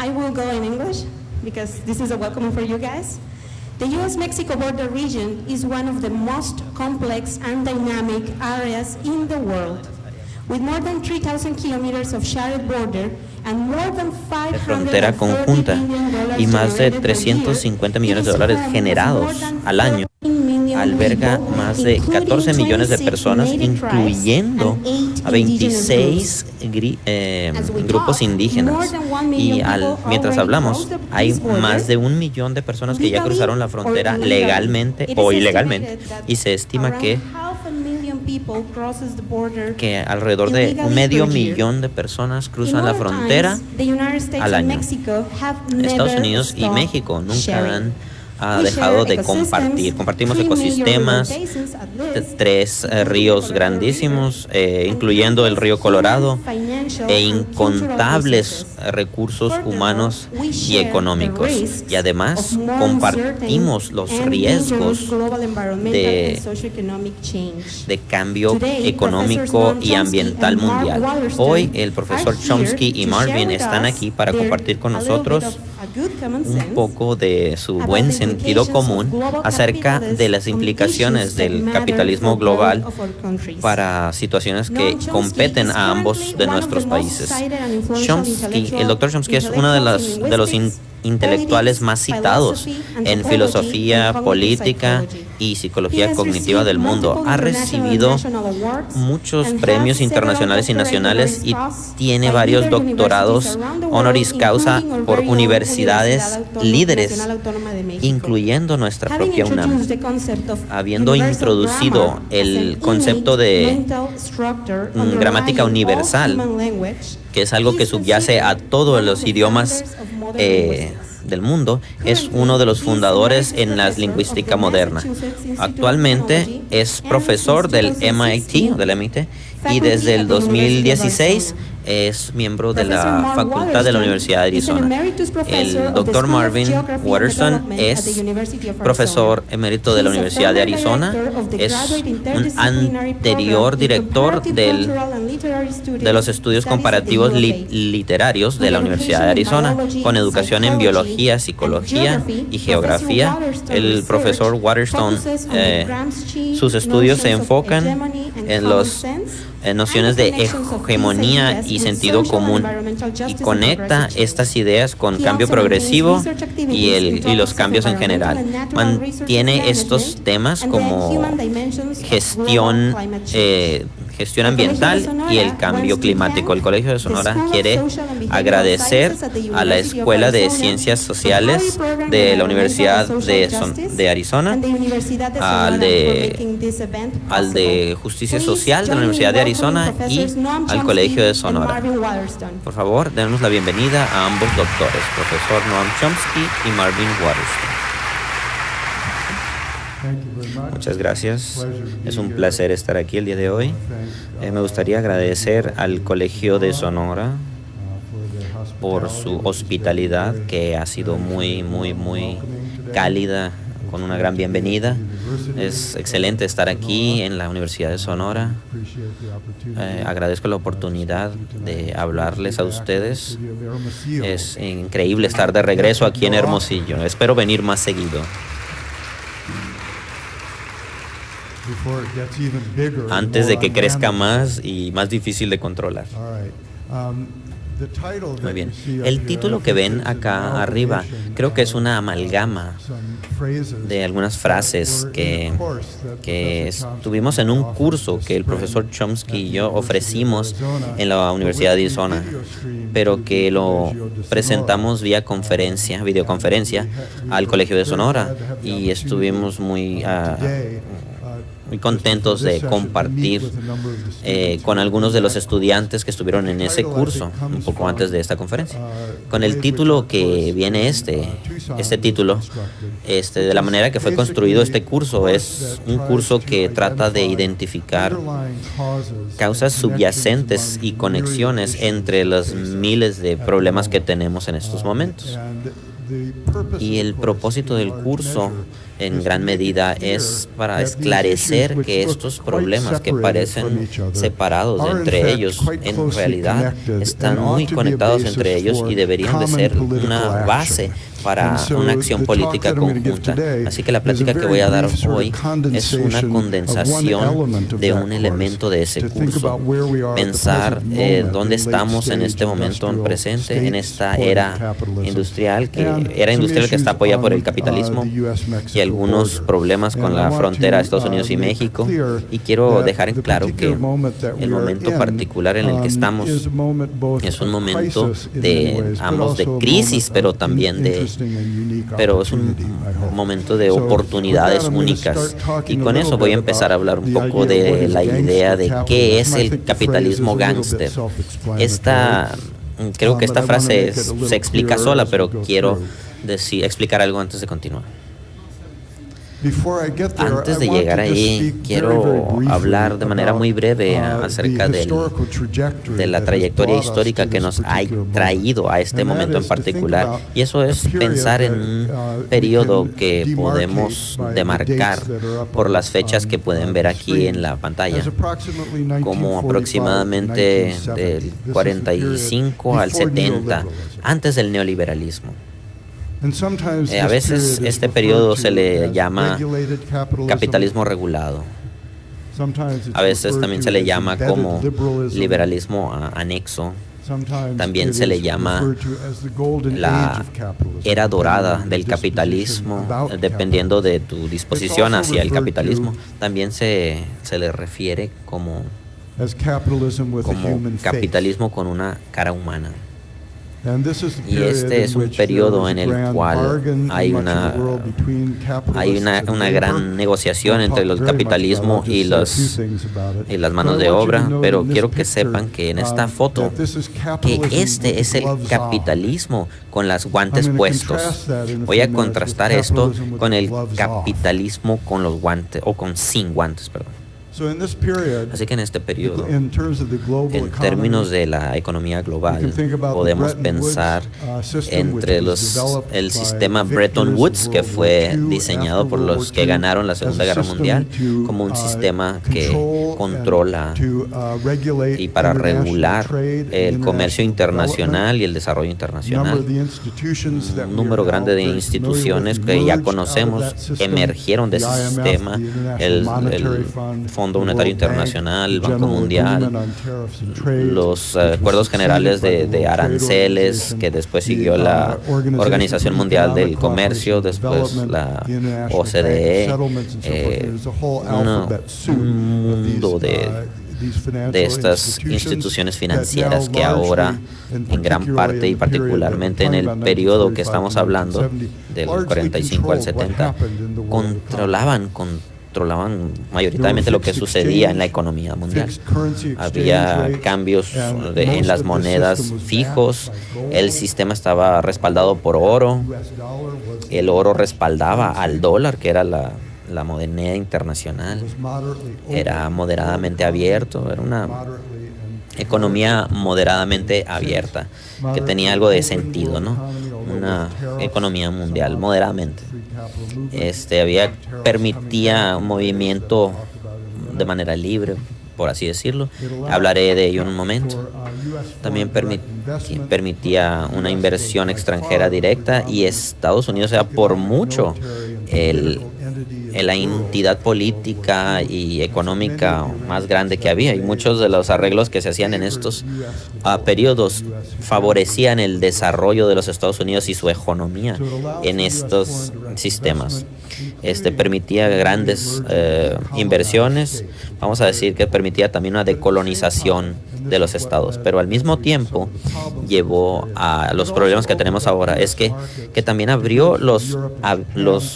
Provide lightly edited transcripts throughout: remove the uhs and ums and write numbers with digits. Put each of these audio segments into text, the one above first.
I will go in English because this is a welcome for you guys. The U.S.-Mexico border region is one of the most complex and dynamic areas in the world, with more than 3,000 kilometers of shared border and more than de frontera conjunta y más de 350 millones de dólares generados al año. Alberga más de 14 millones de personas, incluyendo a 26 grupos indígenas. Y mientras hablamos, hay más de 1 millón de personas que ya cruzaron la frontera legalmente o ilegalmente. Y se estima que alrededor de 500,000 de personas cruzan la frontera al año. Estados Unidos y México nunca han dejado de compartir. Compartimos ecosistemas, 3 ríos grandísimos, incluyendo el río Colorado, e incontables recursos humanos y económicos. Y además compartimos los riesgos de cambio económico y ambiental mundial. Hoy el profesor Chomsky y Marvin están aquí para compartir con nosotros un poco de su buen sentido común acerca de las implicaciones del capitalismo global para situaciones que competen a ambos de nuestros países. El doctor Chomsky es uno de los intelectuales más citados en filosofía, política y psicología cognitiva del mundo. Ha recibido muchos premios internacionales y nacionales y tiene varios doctorados honoris causa por universidades líderes, incluyendo nuestra propia UNAM. Habiendo introducido el concepto de gramática universal, que es algo que subyace a todos los idiomas del mundo, es uno de los fundadores en la lingüística moderna. Actualmente es profesor del MIT, y desde el 2016 es miembro de la Facultad de la Universidad de Arizona. El doctor Marvin Watterson es profesor emérito de la Universidad de Arizona, es un anterior director de los estudios comparativos literarios de la Universidad de Arizona, con educación en biología, psicología y geografía. El profesor Watterson, sus estudios se enfocan en las nociones de hegemonía y sentido común, y conecta estas ideas con cambio progresivo y los cambios en general. Mantiene estos temas como gestión ambiental y el cambio climático. El Colegio de Sonora quiere agradecer a la Escuela de Ciencias Sociales de la Universidad de Arizona, al de Justicia Social de la Universidad de Arizona y al Colegio de Sonora. Por favor, denos la bienvenida a ambos doctores, profesor Noam Chomsky y Marvin Watterson. Muchas gracias. Es un placer estar aquí el día de hoy. Me gustaría agradecer al Colegio de Sonora por su hospitalidad, que ha sido muy, muy, muy cálida, con una gran bienvenida. Es excelente estar aquí en la Universidad de Sonora. Agradezco la oportunidad de hablarles a ustedes. Es increíble estar de regreso aquí en Hermosillo. Espero venir más seguido. Antes de que crezca más y más difícil de controlar. Muy bien. El título que ven acá arriba creo que es una amalgama de algunas frases que tuvimos en un curso que el profesor Chomsky y yo ofrecimos en la Universidad de Arizona, pero que lo presentamos vía videoconferencia al Colegio de Sonora, y estuvimos muy contentos de compartir con algunos de los estudiantes que estuvieron en ese curso un poco antes de esta conferencia. Con el título que viene este título, de la manera que fue construido este curso, es un curso que trata de identificar causas subyacentes y conexiones entre los miles de problemas que tenemos en estos momentos. Y el propósito del curso en gran medida es para esclarecer que estos problemas que parecen separados entre ellos, en realidad están muy conectados entre ellos y deberían de ser una base para una acción política conjunta. Así que la plática que voy a dar hoy es una condensación de un elemento de ese curso. Pensar dónde estamos en este momento en presente, en esta era industrial que está apoyada por el capitalismo y algunos problemas con la frontera de Estados Unidos y México. Y quiero dejar en claro que el momento particular en el que estamos es un momento de ambos de crisis, pero también es un momento de oportunidades únicas. Y con eso voy a empezar a hablar un poco de la idea de qué es el capitalismo gángster. Creo que esta frase se explica sola, pero quiero explicar algo antes de continuar. Antes de llegar ahí, quiero hablar de manera muy breve acerca de la trayectoria histórica que nos ha traído a este momento en particular. Y eso es pensar en un periodo que podemos demarcar por las fechas que pueden ver aquí en la pantalla, como aproximadamente del 45 al 70, antes del neoliberalismo. A veces este periodo se le llama capitalismo regulado. A veces también se le llama como liberalismo anexo. También se le llama la era dorada del capitalismo, dependiendo de tu disposición hacia el capitalismo. También se le refiere como capitalismo con una cara humana. Y este es un periodo en el cual hay una gran negociación entre el capitalismo y las manos de obra, pero quiero que sepan que en esta foto que este es el capitalismo con los guantes puestos. Voy a contrastar esto con el capitalismo con los guantes o sin guantes, perdón. Así que en este periodo, en términos de la economía global, podemos pensar entre el sistema Bretton Woods, que fue diseñado por los que ganaron la Segunda Guerra Mundial, como un sistema que controla y para regular el comercio internacional y el desarrollo internacional. Un número grande de instituciones que ya conocemos emergieron de ese sistema, el Fondo Monetario Internacional, el Banco Mundial, los acuerdos generales de aranceles, que después siguió la Organización Mundial del Comercio, después la OCDE, un mundo de estas instituciones financieras que ahora, en gran parte y particularmente en el periodo que estamos hablando, del 45 al 70, controlaban mayoritariamente lo que sucedía en la economía mundial. Había cambios en las monedas fijos, el sistema estaba respaldado por oro, el oro respaldaba al dólar, que era la moneda internacional, era moderadamente abierto, era una economía moderadamente abierta, que tenía algo de sentido, ¿no? Una economía mundial moderadamente. Permitía un movimiento de manera libre, por así decirlo. Hablaré de ello en un momento. También permitía una inversión extranjera directa, y Estados Unidos era por mucho la entidad política y económica más grande que había, y muchos de los arreglos que se hacían en estos periodos favorecían el desarrollo de los Estados Unidos y su economía en estos sistemas. Permitía grandes inversiones, vamos a decir que permitía también una decolonización de los estados, pero al mismo tiempo llevó a los problemas que tenemos ahora. Es que también abrió los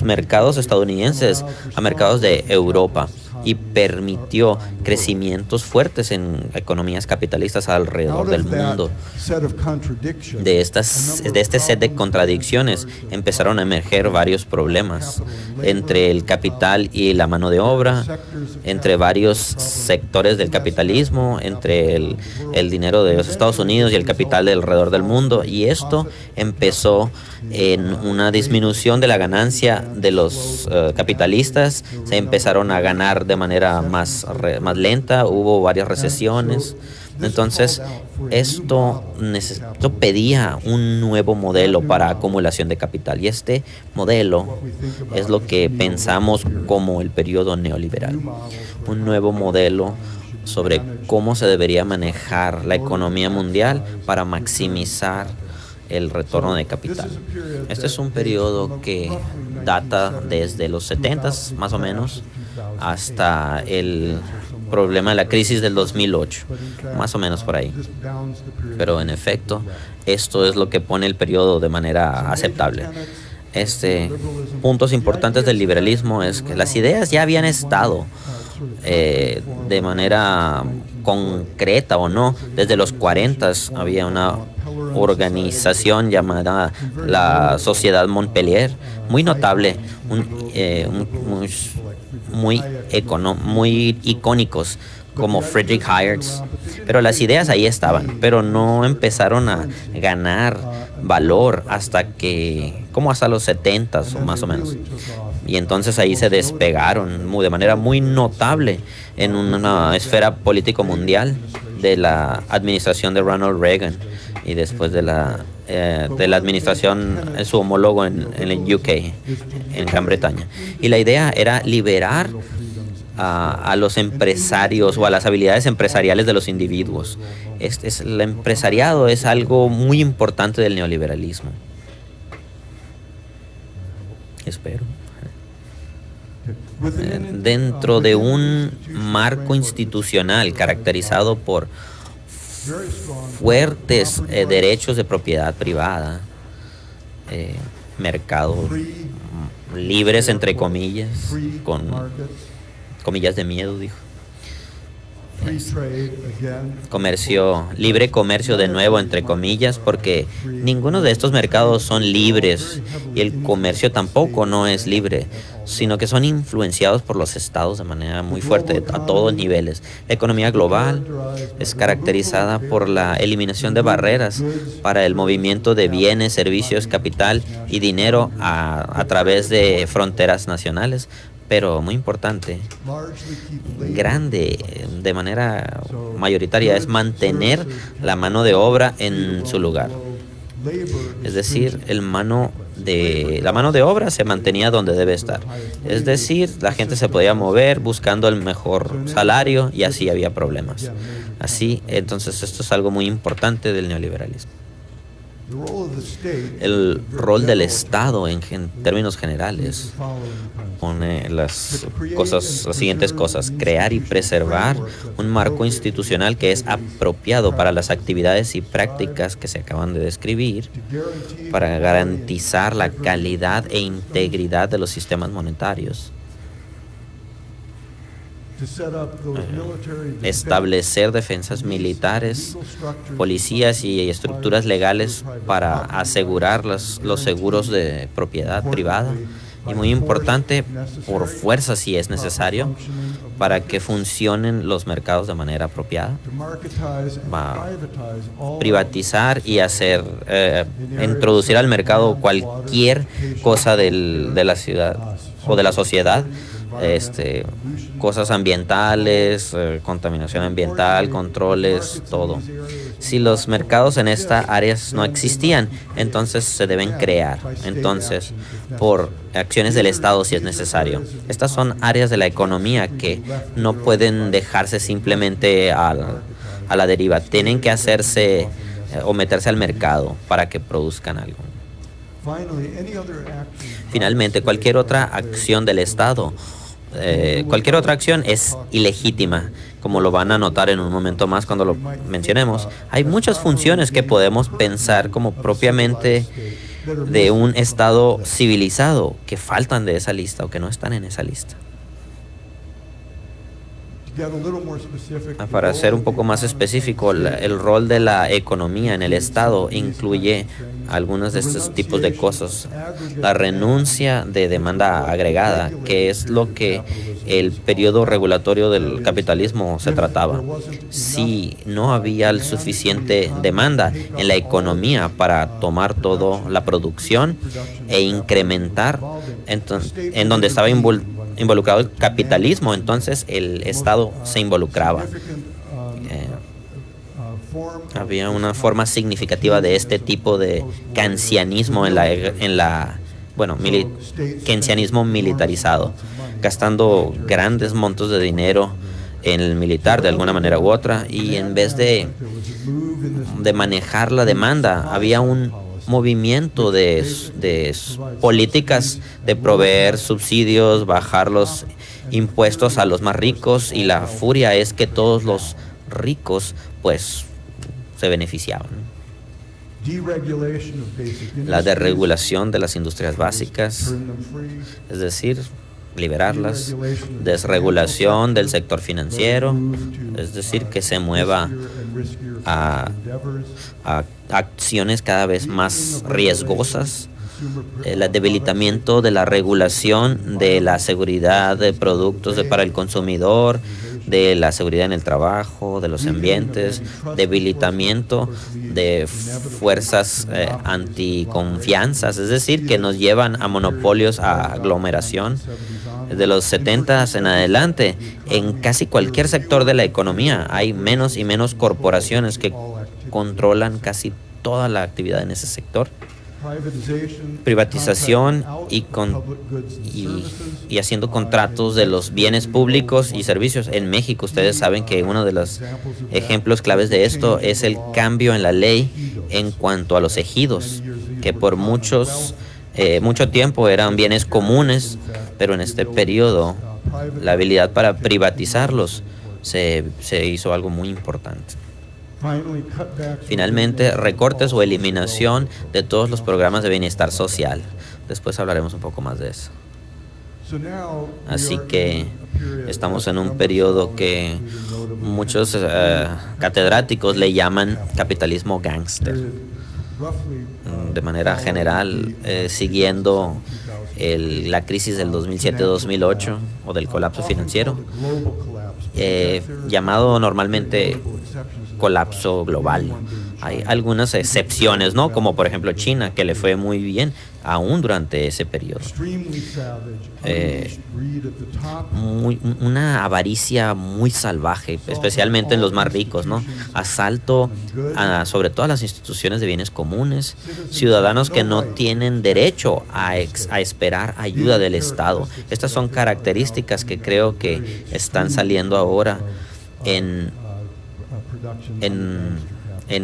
mercados estadounidenses a mercados de Europa. y permitió crecimientos fuertes en economías capitalistas alrededor del mundo. De este set de contradicciones empezaron a emerger varios problemas entre el capital y la mano de obra, entre varios sectores del capitalismo, entre el dinero de los Estados Unidos y el capital de alrededor del mundo, y esto empezó en una disminución de la ganancia de los capitalistas. Se empezaron a ganar de manera más lenta, hubo varias recesiones. Entonces, esto pedía un nuevo modelo para acumulación de capital, y este modelo es lo que pensamos como el periodo neoliberal. Un nuevo modelo sobre cómo se debería manejar la economía mundial para maximizar el retorno de capital. Este es un periodo que data desde los 70s, más o menos, hasta el problema de la crisis del 2008, más o menos por ahí. Pero en efecto, esto es lo que pone el periodo de manera aceptable. Puntos importantes del liberalismo es que las ideas ya habían estado de manera concreta o no. Desde los 40s había una organización llamada la Sociedad Montpellier, muy notable, muy icónicos, como Friedrich Hayek, pero las ideas ahí estaban, pero no empezaron a ganar valor hasta los 70s o más o menos. Y entonces ahí se despegaron de manera muy notable en una esfera político mundial de la administración de Ronald Reagan y después de la administración, su homólogo en el UK, en Gran Bretaña. Y la idea era liberar a los empresarios o a las habilidades empresariales de los individuos. El empresariado es algo muy importante del neoliberalismo. Espero. Dentro de un marco institucional caracterizado por fuertes derechos de propiedad privada, mercados libres, entre comillas, con comillas de miedo, dijo. Libre comercio de nuevo, entre comillas, porque ninguno de estos mercados son libres y el comercio tampoco no es libre, sino que son influenciados por los estados de manera muy fuerte a todos niveles. La economía global es caracterizada por la eliminación de barreras para el movimiento de bienes, servicios, capital y dinero a través de fronteras nacionales. Pero muy importante, grande, de manera mayoritaria, es mantener la mano de obra en su lugar. Es decir, la mano de obra se mantenía donde debe estar. Es decir, la gente se podía mover buscando el mejor salario y así había problemas. Así, entonces, esto es algo muy importante del neoliberalismo. El rol del Estado en términos generales pone las siguientes cosas: crear y preservar un marco institucional que es apropiado para las actividades y prácticas que se acaban de describir, para garantizar la calidad e integridad de los sistemas monetarios, establecer defensas militares, policías y estructuras legales para asegurar los seguros de propiedad privada, y muy importante, por fuerza si es necesario, para que funcionen los mercados de manera apropiada, privatizar y introducir al mercado cualquier cosa de la ciudad o de la sociedad, cosas ambientales, contaminación ambiental, controles, todo. Si los mercados en estas áreas no existían, entonces se deben crear. Entonces, por acciones del Estado si es necesario. Estas son áreas de la economía que no pueden dejarse simplemente a la deriva. Tienen que hacerse o meterse al mercado para que produzcan algo. Finalmente, cualquier otra acción del Estado, cualquier otra acción es ilegítima, como lo van a notar en un momento más cuando lo mencionemos. Hay muchas funciones que podemos pensar como propiamente de un Estado civilizado que faltan de esa lista o que no están en esa lista. Para ser un poco más específico, el rol de la economía en el Estado incluye algunos de estos tipos de cosas. La renuncia de demanda agregada, que es lo que el periodo regulatorio del capitalismo se trataba. Si no había el suficiente demanda en la economía para tomar toda la producción e incrementar en donde estaba involucrado el capitalismo, entonces el Estado se involucraba. Había una forma significativa de este tipo de keynesianismo keynesianismo militarizado, gastando grandes montos de dinero en el militar de alguna manera u otra, y en vez de manejar la demanda, había un movimiento de políticas de proveer subsidios, bajar los impuestos a los más ricos, y la furia es que todos los ricos pues se beneficiaban. La desregulación de las industrias básicas, es decir, liberarlas, desregulación del sector financiero, es decir, que se mueva a acciones cada vez más riesgosas, el debilitamiento de la regulación de la seguridad de productos para el consumidor, de la seguridad en el trabajo, de los ambientes, debilitamiento de fuerzas anticonfianzas, es decir, que nos llevan a monopolios, a aglomeración. De los 70s en adelante, en casi cualquier sector de la economía hay menos y menos corporaciones que controlan casi toda la actividad en ese sector. Privatización y haciendo contratos de los bienes públicos y servicios. En México, ustedes saben que uno de los ejemplos claves de esto es el cambio en la ley en cuanto a los ejidos, que por mucho tiempo eran bienes comunes, pero en este periodo la habilidad para privatizarlos se hizo algo muy importante. Finalmente, recortes o eliminación de todos los programas de bienestar social. Después hablaremos un poco más de eso. Así que estamos en un periodo que muchos catedráticos le llaman capitalismo gángster. De manera general, siguiendo la crisis del 2007-2008 o del colapso financiero, llamado normalmente colapso global. Hay algunas excepciones, ¿no? Como por ejemplo China, que le fue muy bien aún durante ese periodo. Una avaricia muy salvaje, especialmente en los más ricos, ¿no? Asalto sobre todas las instituciones de bienes comunes, ciudadanos que no tienen derecho a esperar ayuda del Estado. Estas son características que creo que están saliendo ahora en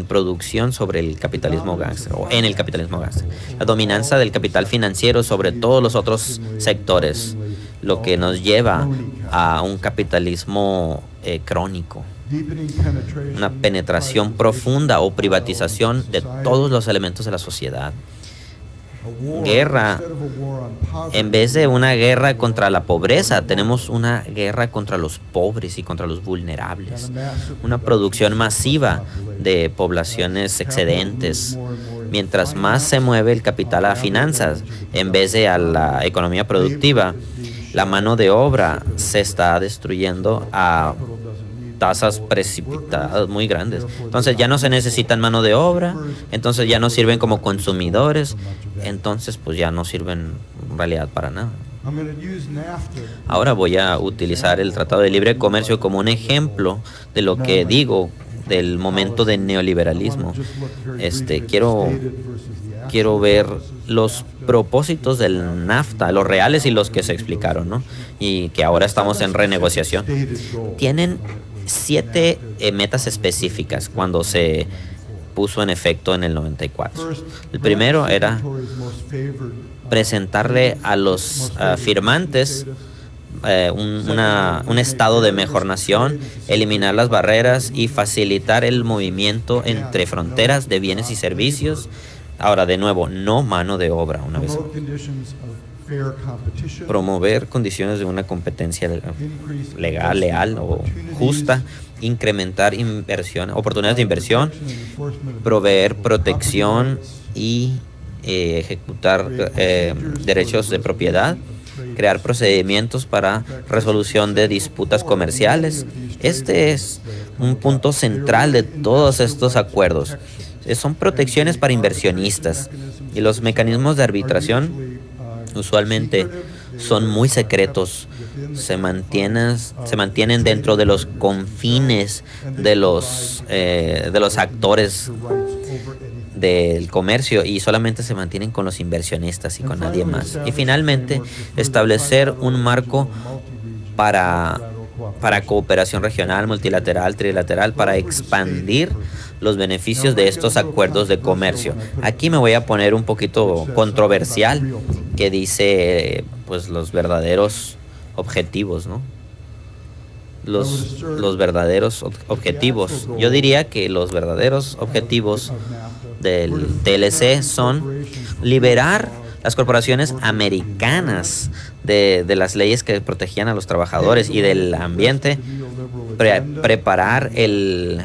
producción sobre el capitalismo gángster, o en el capitalismo gángster. La dominancia del capital financiero sobre todos los otros sectores, lo que nos lleva a un capitalismo crónico, una penetración profunda o privatización de todos los elementos de la sociedad. Guerra, en vez de una guerra contra la pobreza, tenemos una guerra contra los pobres y contra los vulnerables. Una producción masiva de poblaciones excedentes. Mientras más se mueve el capital a finanzas, en vez de a la economía productiva, la mano de obra se está destruyendo a tasas precipitadas muy grandes. Entonces ya no se necesitan mano de obra, entonces ya no sirven como consumidores, entonces pues ya no sirven en realidad para nada. Ahora voy a utilizar el Tratado de Libre Comercio como un ejemplo de lo que digo del momento de neoliberalismo. Quiero ver los propósitos del NAFTA, los reales y los que se explicaron, ¿no? Y que ahora estamos en renegociación. Tienen 7 metas específicas cuando se puso en efecto en el 94. El primero era presentarle a los firmantes un estado de mejor nación, eliminar las barreras y facilitar el movimiento entre fronteras de bienes y servicios. Ahora, de nuevo, no mano de obra, una vez más. promover condiciones de una competencia legal, leal o justa, incrementar oportunidades de inversión, proveer protección y ejecutar derechos de propiedad, crear procedimientos para resolución de disputas comerciales. Este es un punto central de todos estos acuerdos. Son protecciones para inversionistas y los mecanismos de arbitración usualmente son muy secretos. Se mantienen dentro de los confines de los actores del comercio y solamente se mantienen con los inversionistas y con nadie más. Y finalmente, establecer un marco para cooperación regional, multilateral, trilateral, para expandir los beneficios de estos acuerdos de comercio. Aquí me voy a poner un poquito controversial, que dice pues los verdaderos objetivos, ¿no? Los verdaderos objetivos. Yo diría que los verdaderos objetivos del TLC son liberar las corporaciones americanas de las leyes que protegían a los trabajadores y del ambiente, preparar el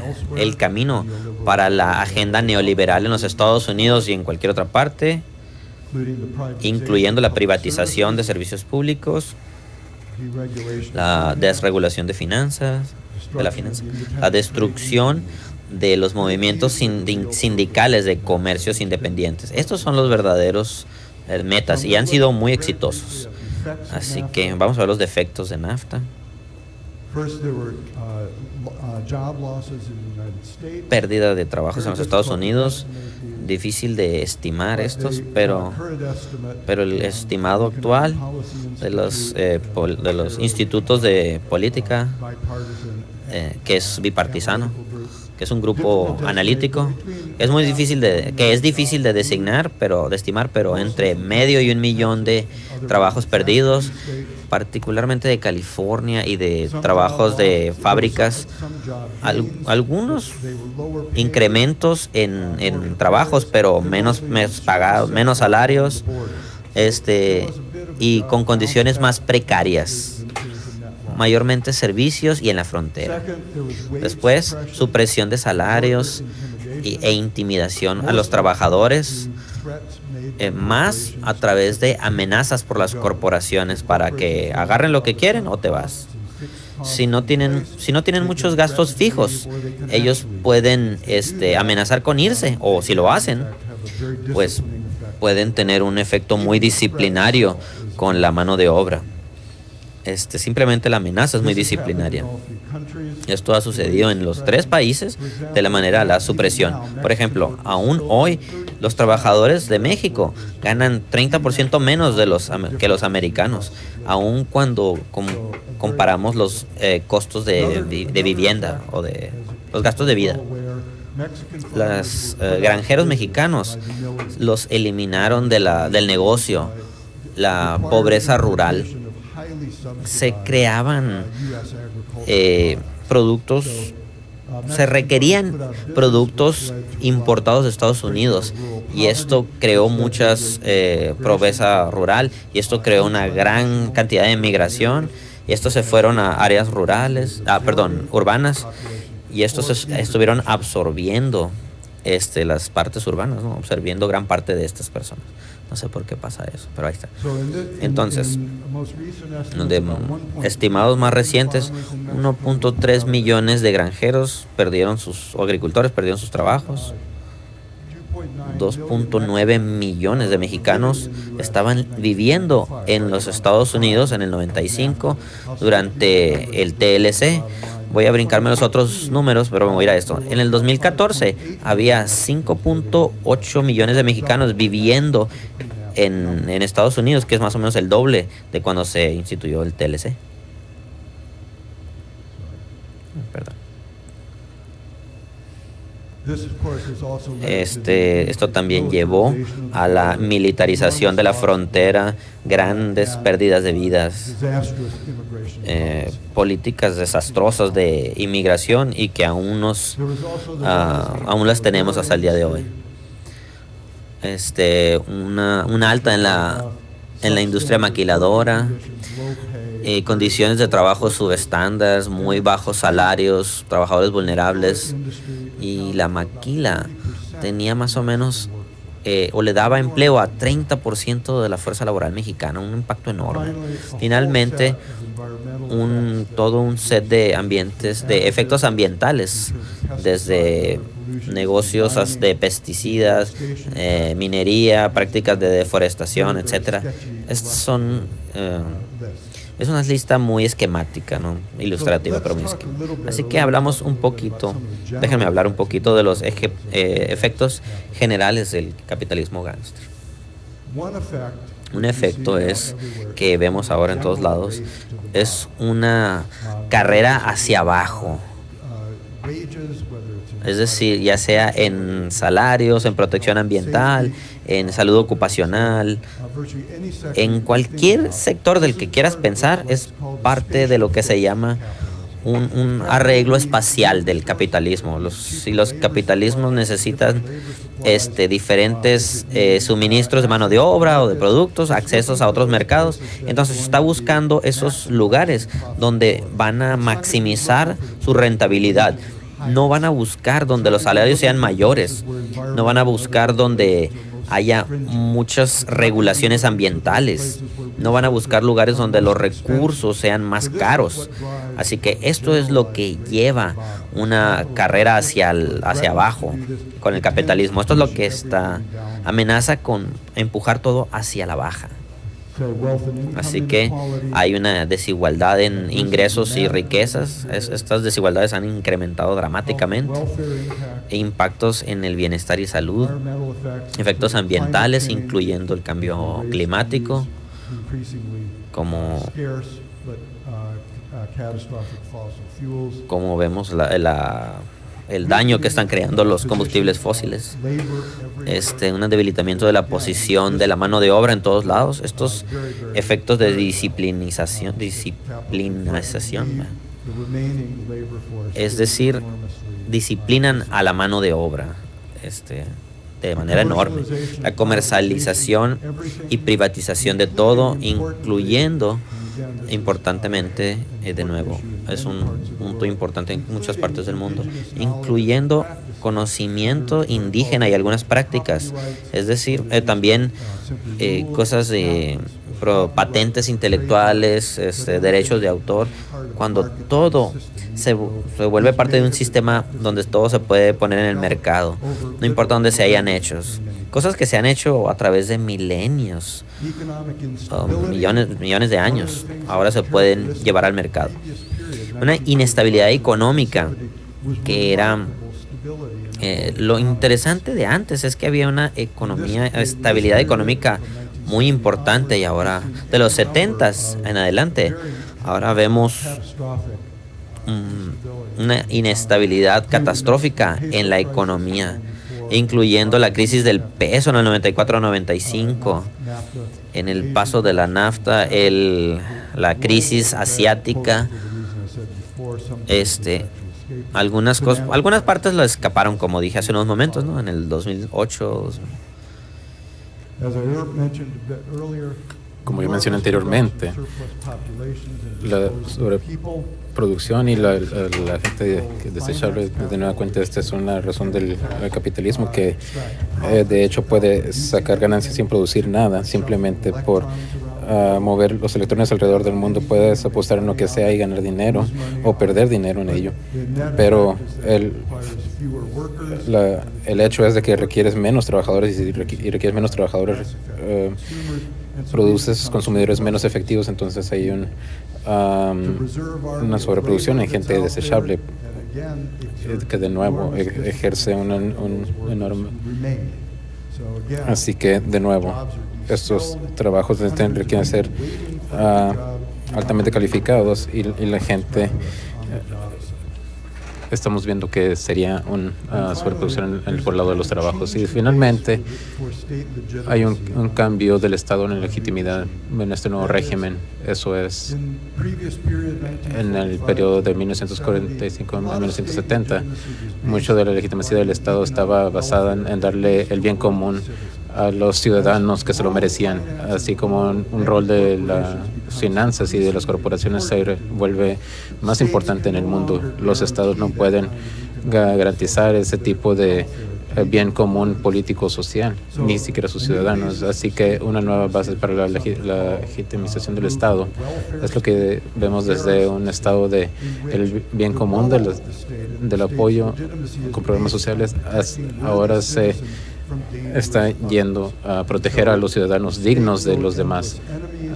camino para la agenda neoliberal en los Estados Unidos y en cualquier otra parte, incluyendo la privatización de servicios públicos, la desregulación de la finanza, la destrucción de los movimientos sindicales de comercios independientes. Estos son los verdaderos metas y han sido muy exitosos. Así que vamos a ver los defectos de NAFTA. Pérdida de trabajos en los Estados Unidos. Difícil de estimar estos, pero el estimado actual de los institutos de política, que es bipartisano, que es un grupo analítico, es difícil de designar, de estimar, pero entre 500,000 y 1 millón de trabajos perdidos, particularmente de California y de trabajos de fábricas, algunos incrementos en trabajos, pero menos pagados, menos salarios, y con condiciones más precarias, mayormente servicios y en la frontera. Después, supresión de salarios e intimidación a los trabajadores, más a través de amenazas por las corporaciones para que agarren lo que quieren o te vas. Si no tienen muchos gastos fijos, ellos pueden amenazar con irse, o si lo hacen, pues pueden tener un efecto muy disciplinario con la mano de obra. Simplemente la amenaza es muy disciplinaria. Esto ha sucedido en los 3 países de la manera la supresión. Por ejemplo, aún hoy los trabajadores de México ganan 30% menos que los americanos, aun cuando comparamos los costos de vivienda o de los gastos de vida. Los granjeros mexicanos los eliminaron del negocio, la pobreza rural. Se creaban se requerían productos importados de Estados Unidos y esto creó muchas pobreza rural y esto creó una gran cantidad de migración y estos se fueron a áreas urbanas y estos estuvieron absorbiendo las partes urbanas, ¿no? Absorbiendo gran parte de estas personas. No sé por qué pasa eso, pero ahí está. Entonces, de estimados más recientes, 1.3 millones de granjeros agricultores perdieron sus trabajos. 2.9 millones de mexicanos estaban viviendo en los Estados Unidos en el 95 durante el TLC. Voy a brincarme los otros números, pero me voy a ir a esto. En el 2014 había 5.8 millones de mexicanos viviendo en Estados Unidos, que es más o menos el doble de cuando se instituyó el TLC. Perdón. Esto también llevó a la militarización de la frontera, grandes pérdidas de vidas, políticas desastrosas de inmigración y que aún las tenemos hasta el día de hoy. Una alta en la industria maquiladora, condiciones de trabajo subestándar, muy bajos salarios, trabajadores vulnerables. Y la maquila tenía más o menos, o le daba empleo a 30% de la fuerza laboral mexicana, un impacto enorme. Finalmente, todo un set de ambientes, de efectos ambientales, desde negocios de pesticidas, minería, prácticas de deforestación, etcétera. Estas son es una lista muy esquemática, ¿no? Ilustrativa, pero muy esquemática. Así que hablamos un poquito, déjenme hablar un poquito de los efectos generales del capitalismo gángster. Un efecto es que vemos ahora en todos lados, es una carrera hacia abajo. Es decir, ya sea en salarios, en protección ambiental, en salud ocupacional, en cualquier sector del que quieras pensar, es parte de lo que se llama un arreglo espacial del capitalismo. Si los capitalismos necesitan diferentes suministros de mano de obra o de productos, accesos a otros mercados, entonces está buscando esos lugares donde van a maximizar su rentabilidad. No van a buscar donde los salarios sean mayores, no van a buscar donde haya muchas regulaciones ambientales, no van a buscar lugares donde los recursos sean más caros. Así que esto es lo que lleva una carrera hacia abajo con el capitalismo. Esto es lo que amenaza con empujar todo hacia la baja. Así que hay una desigualdad en ingresos y riquezas. Estas desigualdades han incrementado dramáticamente. Impactos en el bienestar y salud, efectos ambientales, incluyendo el cambio climático, como vemos el daño que están creando los combustibles fósiles, un debilitamiento de la posición de la mano de obra en todos lados, estos efectos de disciplinación, es decir, disciplinan a la mano de obra de manera enorme. La comercialización y privatización de todo, incluyendo, importantemente, de nuevo, es un punto importante en muchas partes del mundo, incluyendo conocimiento indígena y algunas prácticas, es decir, también cosas de patentes intelectuales, derechos de autor, cuando todo se vuelve parte de un sistema donde todo se puede poner en el mercado, no importa dónde se hayan hecho. Cosas que se han hecho a través de milenios, millones de años, ahora se pueden llevar al mercado. Una inestabilidad económica que era... lo interesante de antes es que había una estabilidad económica muy importante, y ahora, de los 70s en adelante, ahora vemos una inestabilidad catastrófica en la economía, incluyendo la crisis del peso en el 94-95, en el paso de la NAFTA, la crisis asiática, algunas partes lo escaparon, como dije hace unos momentos, ¿no? En el 2008. Como yo mencioné anteriormente, la sobreproducción y la gente desechable, de nueva cuenta, esta es una razón del capitalismo que de hecho puede sacar ganancias sin producir nada, simplemente por mover los electrones alrededor del mundo. Puedes apostar en lo que sea y ganar dinero o perder dinero en ello, pero el hecho es de que requieres menos trabajadores, y requieres menos trabajadores, produces consumidores menos efectivos, entonces hay una sobreproducción en gente desechable que de nuevo ejerce un enorme. Así que de nuevo, estos trabajos requieren ser altamente calificados, y la gente estamos viendo que sería una sobreproducción por el lado de los trabajos. Y finalmente hay un cambio del Estado en la legitimidad en este nuevo régimen. Eso es, en el periodo de 1945 a 1970, mucho de la legitimación del Estado estaba basada en darle el bien común a los ciudadanos que se lo merecían, así como un rol de las finanzas y de las corporaciones se vuelve más importante en el mundo. Los estados no pueden garantizar ese tipo de bien común político social, ni siquiera sus ciudadanos. Así que una nueva base para la legitimización del Estado es lo que vemos desde un estado de el bien común del apoyo con programas sociales. Ahora se está yendo a proteger a los ciudadanos dignos de los demás.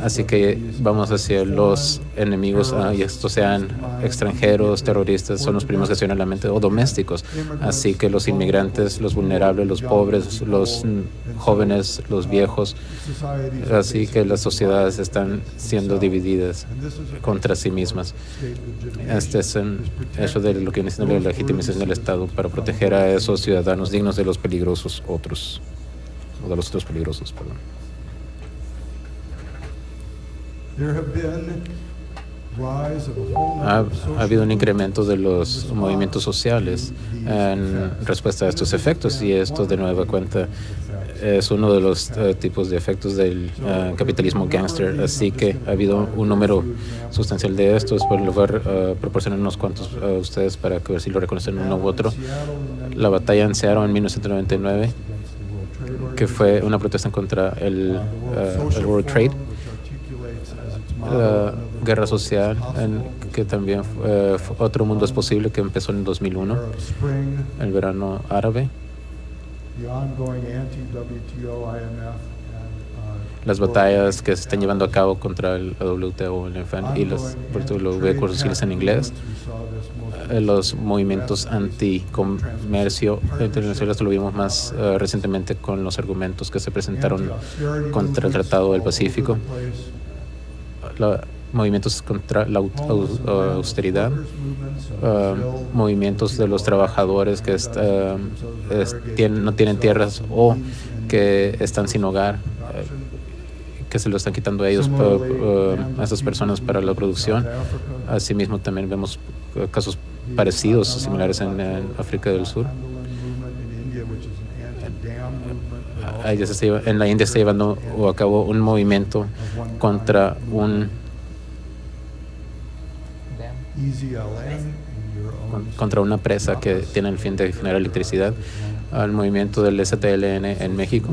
Así que vamos hacia los enemigos, y estos sean extranjeros, terroristas, son los primeros que se vienen a la mente, o domésticos. Así que los inmigrantes, los vulnerables, los pobres, los jóvenes, los viejos. Así que las sociedades están siendo divididas contra sí mismas. Este es un hecho de lo que viene siendo la legitimización del Estado para proteger a esos ciudadanos dignos de los peligrosos otros, o de los otros peligrosos, perdón. Ha habido un incremento de los movimientos sociales en respuesta a estos efectos, y esto de nueva cuenta es uno de los tipos de efectos del capitalismo gángster. Así que ha habido un número sustancial de estos. Por lo voy a proporcionar unos cuantos a ustedes para ver si lo reconocen uno u otro. La batalla en Seattle en 1999, que fue una protesta contra el World Trade. La guerra social, que también otro mundo es posible, que empezó en el 2001, el verano árabe. Las batallas que se están llevando a cabo contra el WTO, el INF y los WCILs en inglés. Los movimientos anticomercio internacional, esto lo vimos más recientemente con los argumentos que se presentaron contra el Tratado del Pacífico. Movimientos contra la austeridad, movimientos de los trabajadores que no tienen tierras o que están sin hogar, que se lo están quitando a ellos, a estas personas para la producción. Asimismo, también vemos casos parecidos, similares en África del Sur. En la India se está llevando a cabo un movimiento contra una presa que tiene el fin de generar electricidad, al movimiento del STLN en México,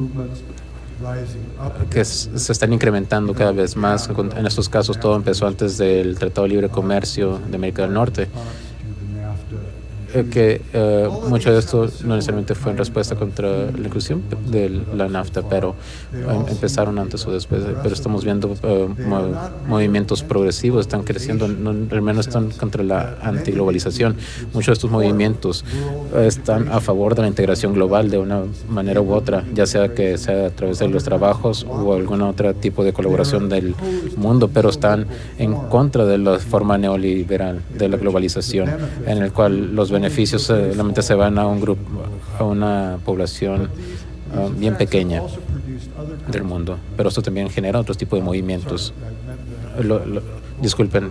que se están incrementando cada vez más. En estos casos todo empezó antes del Tratado de Libre Comercio de América del Norte, que mucho de esto no necesariamente fue en respuesta contra la inclusión de la NAFTA, pero empezaron antes o después. Pero estamos viendo movimientos progresivos, están creciendo, al menos están contra la antiglobalización. Muchos de estos movimientos están a favor de la integración global de una manera u otra, ya sea que sea a través de los trabajos o algún otro tipo de colaboración del mundo, pero están en contra de la forma neoliberal de la globalización, en el cual los beneficios solamente se van a un grupo, a una población bien pequeña del mundo. Pero esto también genera otro tipo de movimientos. Disculpen,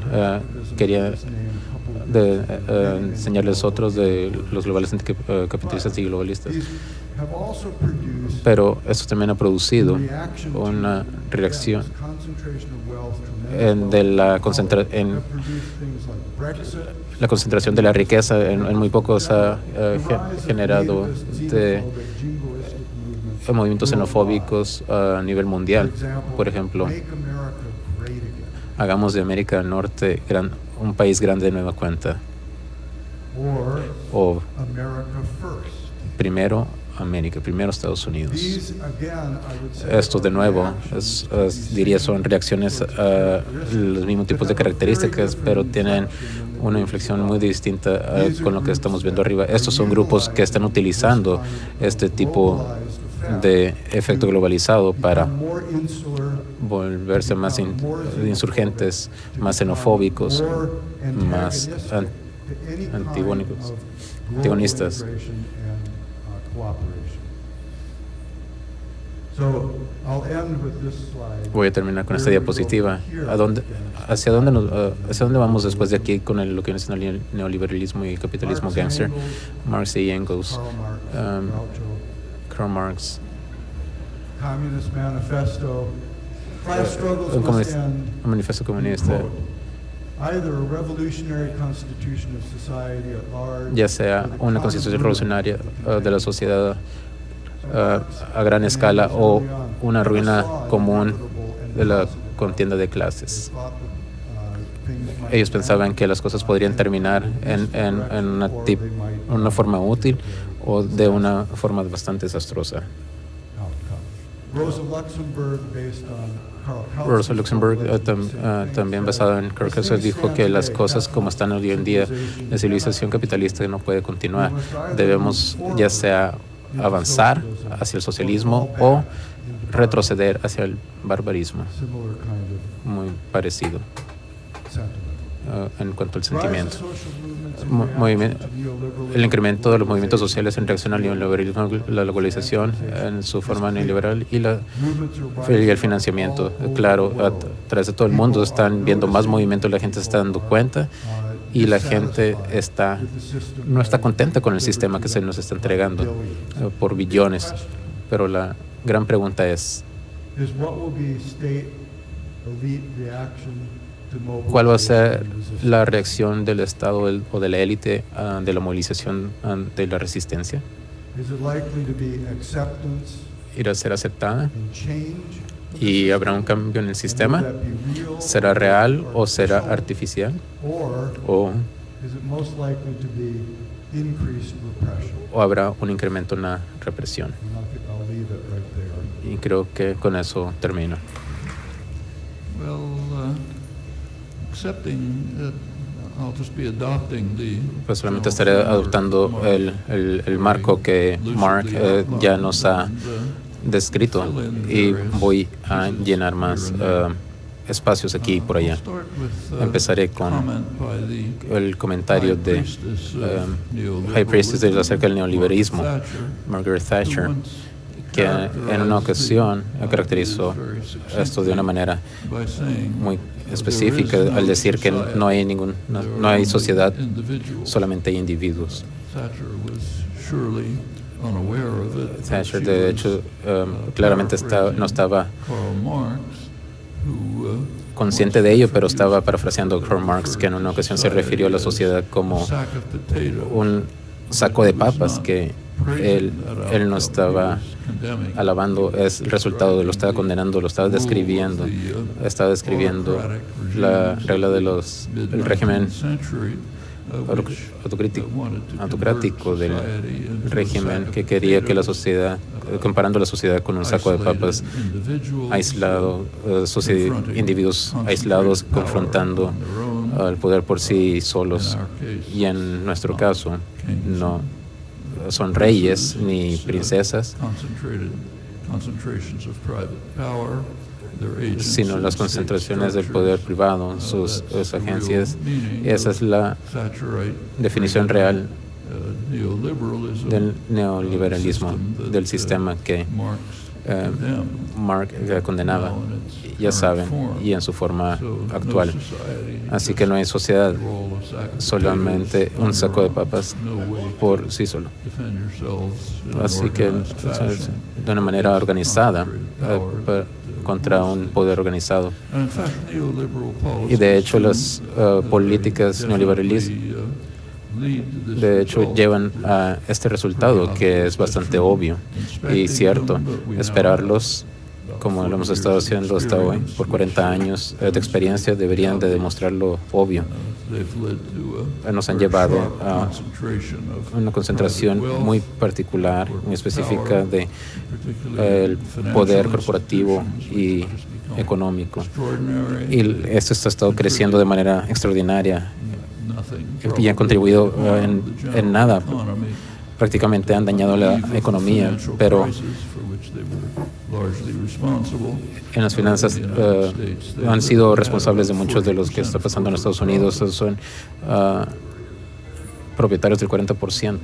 quería enseñarles otros de los globales capitalistas y globalistas. Pero esto también ha producido una reacción de la concentración de la riqueza en muy pocos ha generado de movimientos xenofóbicos a nivel mundial. Por ejemplo, hagamos de América del Norte un país grande de nueva cuenta. O primero América, primero Estados Unidos. Esto de nuevo, diría, son reacciones a los mismos tipos de características, pero tienen una inflexión muy distinta con lo que estamos viendo arriba. Estos son grupos que están utilizando este tipo de efecto globalizado para volverse más insurgentes, más xenofóbicos, más antagonistas. Voy a terminar con esta diapositiva. ¿Hacia dónde vamos después de aquí con lo que es el neoliberalismo y el capitalismo gángster? Marx y Engels, Karl Marx un manifiesto comunista, ya sea una constitución revolucionaria de la sociedad a gran escala o una ruina común de la contienda de clases. Ellos pensaban que las cosas podrían terminar en una forma útil o de una forma bastante desastrosa. Rosa Luxemburg, también basado en Karl Marx, dijo que las cosas como están hoy en día, la civilización capitalista no puede continuar. Debemos ya sea avanzar hacia el socialismo o retroceder hacia el barbarismo. Muy parecido en cuanto al sentimiento. El incremento de los movimientos sociales en reacción al neoliberalismo, la globalización en su forma neoliberal y el financiamiento. Claro, a través de todo el mundo están viendo más movimiento, la gente se está dando cuenta y la gente no está contenta con el sistema que se nos está entregando por billones. Pero la gran pregunta es, ¿cuál va a ser la reacción del Estado o de la élite de la movilización de la resistencia? ¿Irá a ser aceptada? ¿Y habrá un cambio en el sistema? ¿Será real o será artificial? ¿O habrá un incremento en la represión? Y creo que con eso termino. Pues solamente estaré adoptando el marco que Mark ya nos ha descrito y voy a llenar más espacios aquí y por allá. Empezaré con el comentario de High Priestess acerca del neoliberalismo, Margaret Thatcher, que en una ocasión caracterizó esto de una manera muy específica al decir que no hay sociedad, solamente hay individuos. Thatcher, de hecho, claramente no estaba consciente de ello, pero estaba parafraseando a Karl Marx, que en una ocasión se refirió a la sociedad como un saco de papas que él no estaba alabando, es el resultado, lo estaba condenando, lo estaba describiendo. Estaba describiendo la regla del régimen autocrático del régimen que quería que la sociedad, comparando la sociedad con un saco de papas aislado, individuos aislados confrontando al poder por sí solos. Y en nuestro caso, no son reyes ni princesas, sino las concentraciones del poder privado, sus agencias. Esa es la definición real del neoliberalismo, del sistema que Marx condenaba, ya saben, y en su forma actual. Así que no hay sociedad, solamente un saco de papas por sí solo. Así que de una manera organizada, contra un poder organizado. Y de hecho las políticas neoliberales de hecho llevan a este resultado que es bastante obvio y cierto. Esperarlos, como lo hemos estado haciendo hasta hoy, por 40 años de experiencia, deberían de demostrar lo obvio. Nos han llevado a una concentración muy particular, muy específica de el poder corporativo y económico. Y esto ha estado creciendo de manera extraordinaria y han contribuido en nada. Prácticamente han dañado la economía, pero en las finanzas han sido responsables de muchos de los que está pasando en Estados Unidos. Son propietarios del 40%.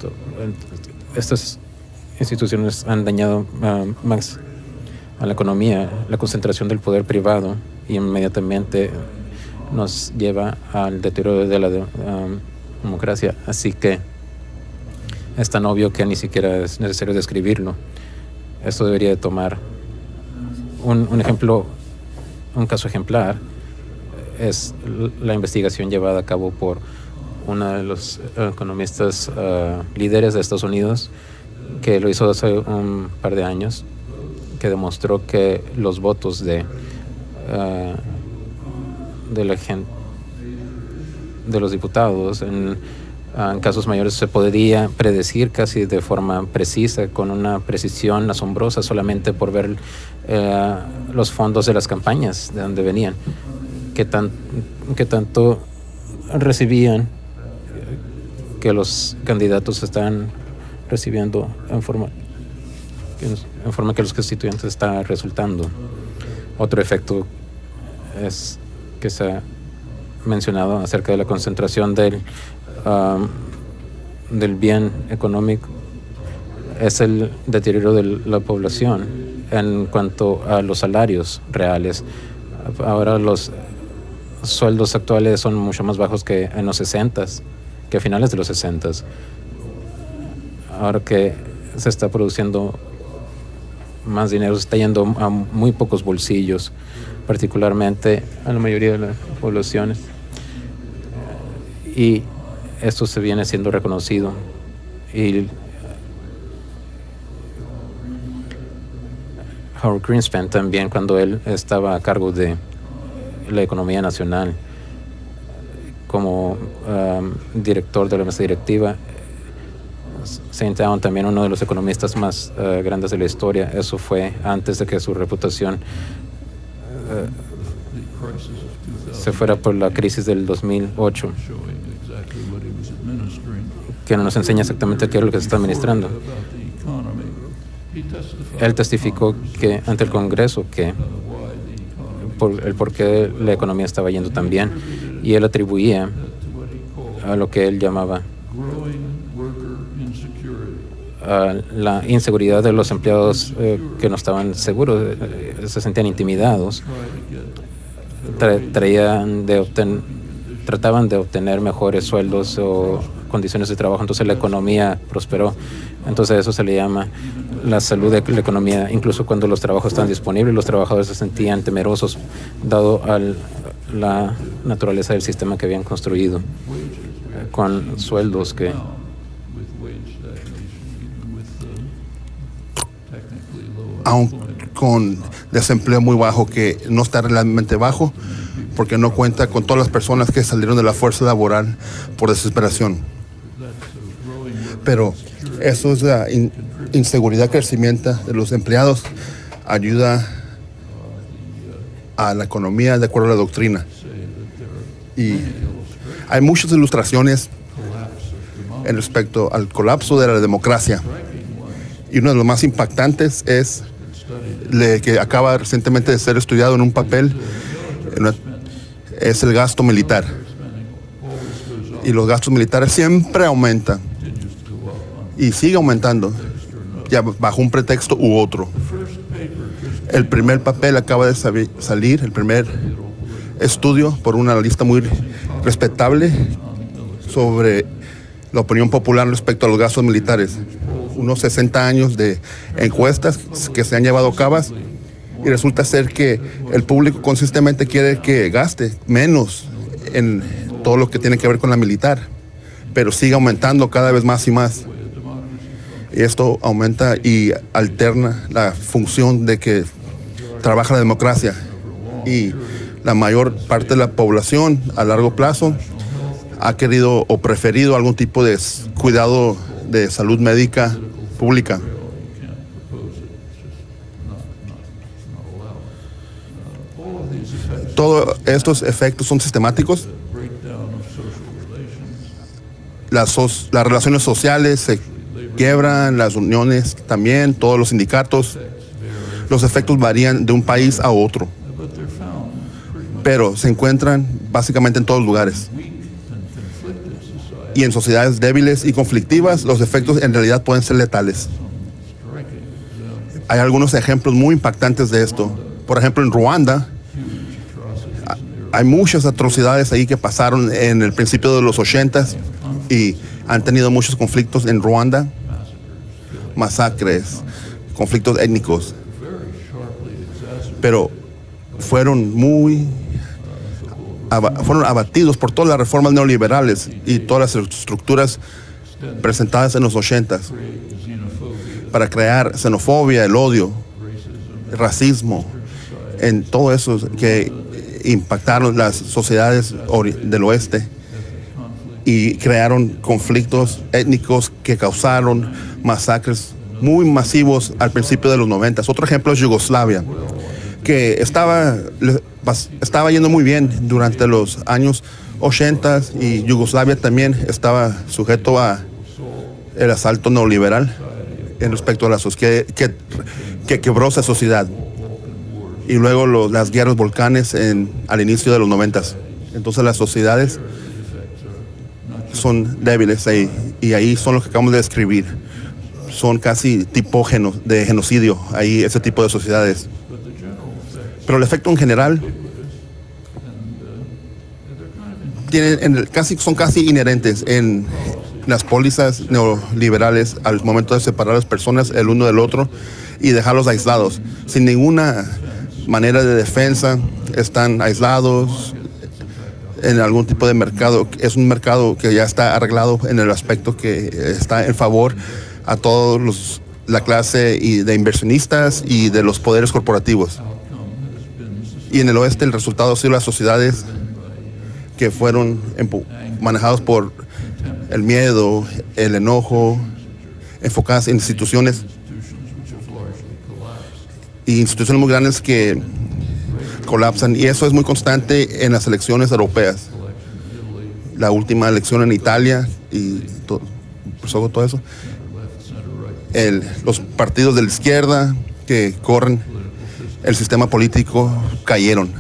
Estas instituciones han dañado más a la economía, la concentración del poder privado, y inmediatamente nos lleva al deterioro de la democracia. Así que es tan obvio que ni siquiera es necesario describirlo. Esto debería de tomar Un ejemplo, un caso ejemplar es la investigación llevada a cabo por uno de los economistas líderes de Estados Unidos, que lo hizo hace un par de años, que demostró que los votos de la gente, de los diputados, en casos mayores se podría predecir casi de forma precisa, con una precisión asombrosa, solamente por ver los fondos de las campañas, de dónde venían, qué tanto recibían, que los candidatos están recibiendo en forma que los constituyentes está resultando. Otro efecto es que se ha mencionado acerca de la concentración del bien económico, es el deterioro de la población en cuanto a los salarios reales. Ahora los sueldos actuales son mucho más bajos que en los 60s, que a finales de los 60s. Ahora que se está produciendo más dinero, se está yendo a muy pocos bolsillos, particularmente a la mayoría de las poblaciones. Y esto se viene siendo reconocido. Y Howard Greenspan también, cuando él estaba a cargo de la economía nacional como director de la mesa directiva, St. Allen, también uno de los economistas más grandes de la historia. Eso fue antes de que su reputación se fuera por la crisis del 2008, que no nos enseña exactamente qué es lo que se está administrando. Él testificó que ante el Congreso que por qué la economía estaba yendo tan bien, y él atribuía a lo que él llamaba la inseguridad de los empleados que no estaban seguros, se sentían intimidados, trataban de obtener mejores sueldos o condiciones de trabajo. Entonces la economía prosperó. Entonces eso se le llama la salud de la economía. Incluso cuando los trabajos estaban disponibles, los trabajadores se sentían temerosos dado a la naturaleza del sistema que habían construido, con sueldos que aún con desempleo muy bajo, que no está realmente bajo, porque no cuenta con todas las personas que salieron de la fuerza laboral por desesperación. Pero eso es la inseguridad crecimiento de los empleados, ayuda a la economía de acuerdo a la doctrina. Y hay muchas ilustraciones en respecto al colapso de la democracia. Y uno de los más impactantes es que acaba recientemente de ser estudiado en un papel, es el gasto militar. Y los gastos militares siempre aumentan y sigue aumentando, ya bajo un pretexto u otro. El primer papel acaba de salir, el primer estudio por un analista muy respetable sobre la opinión popular respecto a los gastos militares. Unos 60 años de encuestas que se han llevado a cabo, y resulta ser que el público consistentemente quiere que gaste menos en todo lo que tiene que ver con la militar, pero sigue aumentando cada vez más y más. Y esto aumenta y alterna la función de que trabaja la democracia, y la mayor parte de la población a largo plazo ha querido o preferido algún tipo de cuidado de salud médica pública. Todos estos efectos son sistemáticos. Las relaciones sociales se quiebran, las uniones también, todos los sindicatos. Los efectos varían de un país a otro, pero se encuentran básicamente en todos lugares. Y en sociedades débiles y conflictivas, los efectos en realidad pueden ser letales. Hay algunos ejemplos muy impactantes de esto. Por ejemplo, en Ruanda, hay muchas atrocidades ahí que pasaron en el principio de los 80s y han tenido muchos conflictos en Ruanda, masacres, conflictos étnicos. pero fueron abatidos por todas las reformas neoliberales y todas las estructuras presentadas en los 80s para crear xenofobia, el odio, el racismo, en todo eso que impactaron las sociedades del oeste y crearon conflictos étnicos que causaron masacres muy masivos al principio de los 90s. Otro ejemplo es Yugoslavia, que estaba yendo muy bien durante los años 80s y Yugoslavia también estaba sujeto a el asalto neoliberal en respecto a la sociedad que quebró esa sociedad. Y luego las guerras Balcanes al inicio de los 90s. Entonces las sociedades son débiles ahí, y ahí son los que acabamos de describir. Son casi tipo de genocidio, ahí ese tipo de sociedades. Pero el efecto en general son casi inherentes en las pólizas neoliberales al momento de separar a las personas el uno del otro y dejarlos aislados, sin ninguna manera de defensa. Están aislados en algún tipo de mercado. Es un mercado que ya está arreglado en el aspecto que está en favor a todos la clase de inversionistas y de los poderes corporativos. Y en el oeste el resultado ha sido las sociedades que fueron manejadas por el miedo, el enojo, enfocadas en instituciones muy grandes que colapsan, y eso es muy constante en las elecciones europeas. La última elección en Italia y todo eso. Los partidos de la izquierda que corren el sistema político cayeron.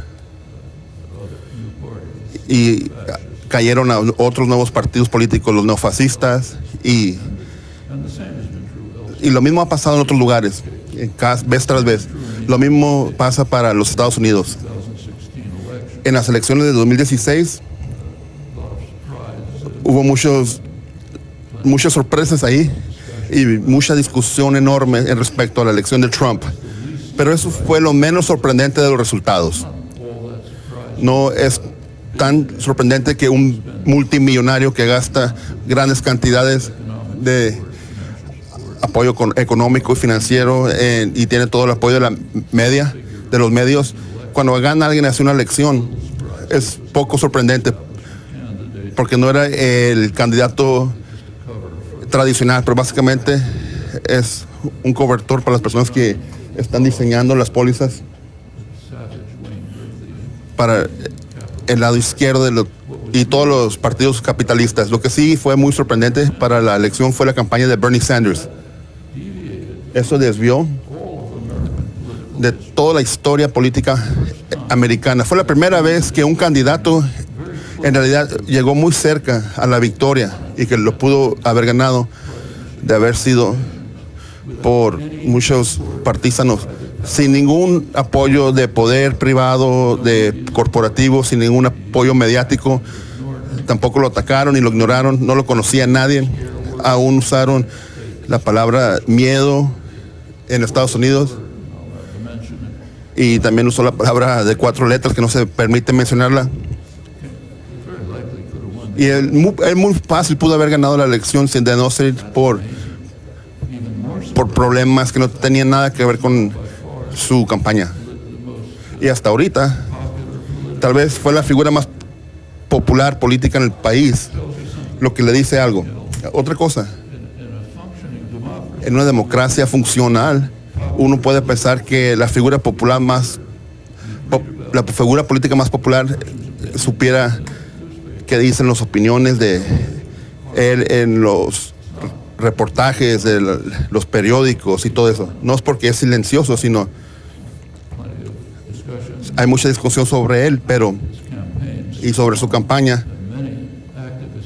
Y cayeron a otros nuevos partidos políticos, los neofascistas, y lo mismo ha pasado en otros lugares, vez tras vez. Lo mismo pasa para los Estados Unidos. En las elecciones de 2016 hubo muchas sorpresas ahí y mucha discusión enorme en respecto a la elección de Trump. Pero eso fue lo menos sorprendente de los resultados. No es tan sorprendente que un multimillonario que gasta grandes cantidades de apoyo económico y financiero y tiene todo el apoyo de los medios, cuando gana alguien hace una elección, es poco sorprendente porque no era el candidato tradicional, pero básicamente es un cobertor para las personas que están diseñando las pólizas para el lado izquierdo y todos los partidos capitalistas. Lo que sí fue muy sorprendente para la elección fue la campaña de Bernie Sanders. Eso desvió de toda la historia política americana. Fue la primera vez que un candidato en realidad llegó muy cerca a la victoria y que lo pudo haber ganado de haber sido por muchos partisanos, sin ningún apoyo de poder privado, de corporativo, sin ningún apoyo mediático. Tampoco lo atacaron y lo ignoraron, no lo conocía nadie. Aún usaron la palabra miedo en Estados Unidos y también usó la palabra de 4 letras que no se permite mencionarla. Y él muy fácil pudo haber ganado la elección sin de no ser por problemas que no tenían nada que ver con su campaña. Y hasta ahorita, tal vez fue la figura más popular política en el país, lo que le dice algo. Otra cosa, en una democracia funcional, uno puede pensar que la figura política más popular supiera qué dicen las opiniones de él en los reportajes de los periódicos y todo eso. No es porque es silencioso, sino hay mucha discusión sobre él, y sobre su campaña,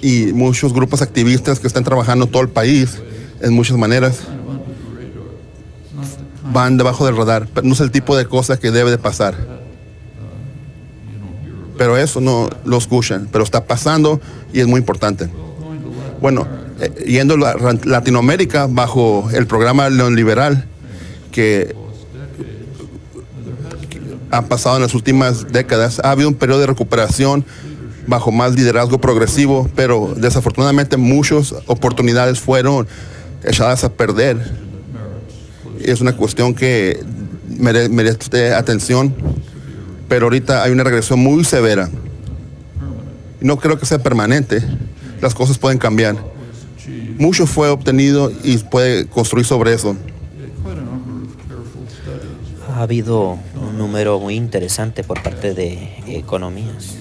y muchos grupos activistas que están trabajando en todo el país en muchas maneras van debajo del radar, pero no es el tipo de cosa que debe de pasar. Pero eso no lo escuchan, pero está pasando y es muy importante. Bueno, yendo a Latinoamérica bajo el programa neoliberal, que han pasado en las últimas décadas. Ha habido un periodo de recuperación bajo más liderazgo progresivo, pero desafortunadamente muchas oportunidades fueron echadas a perder. Es una cuestión que merece atención, pero ahorita hay una regresión muy severa. No creo que sea permanente. Las cosas pueden cambiar. Mucho fue obtenido y puede construir sobre eso. Ha habido un número muy interesante por parte de economías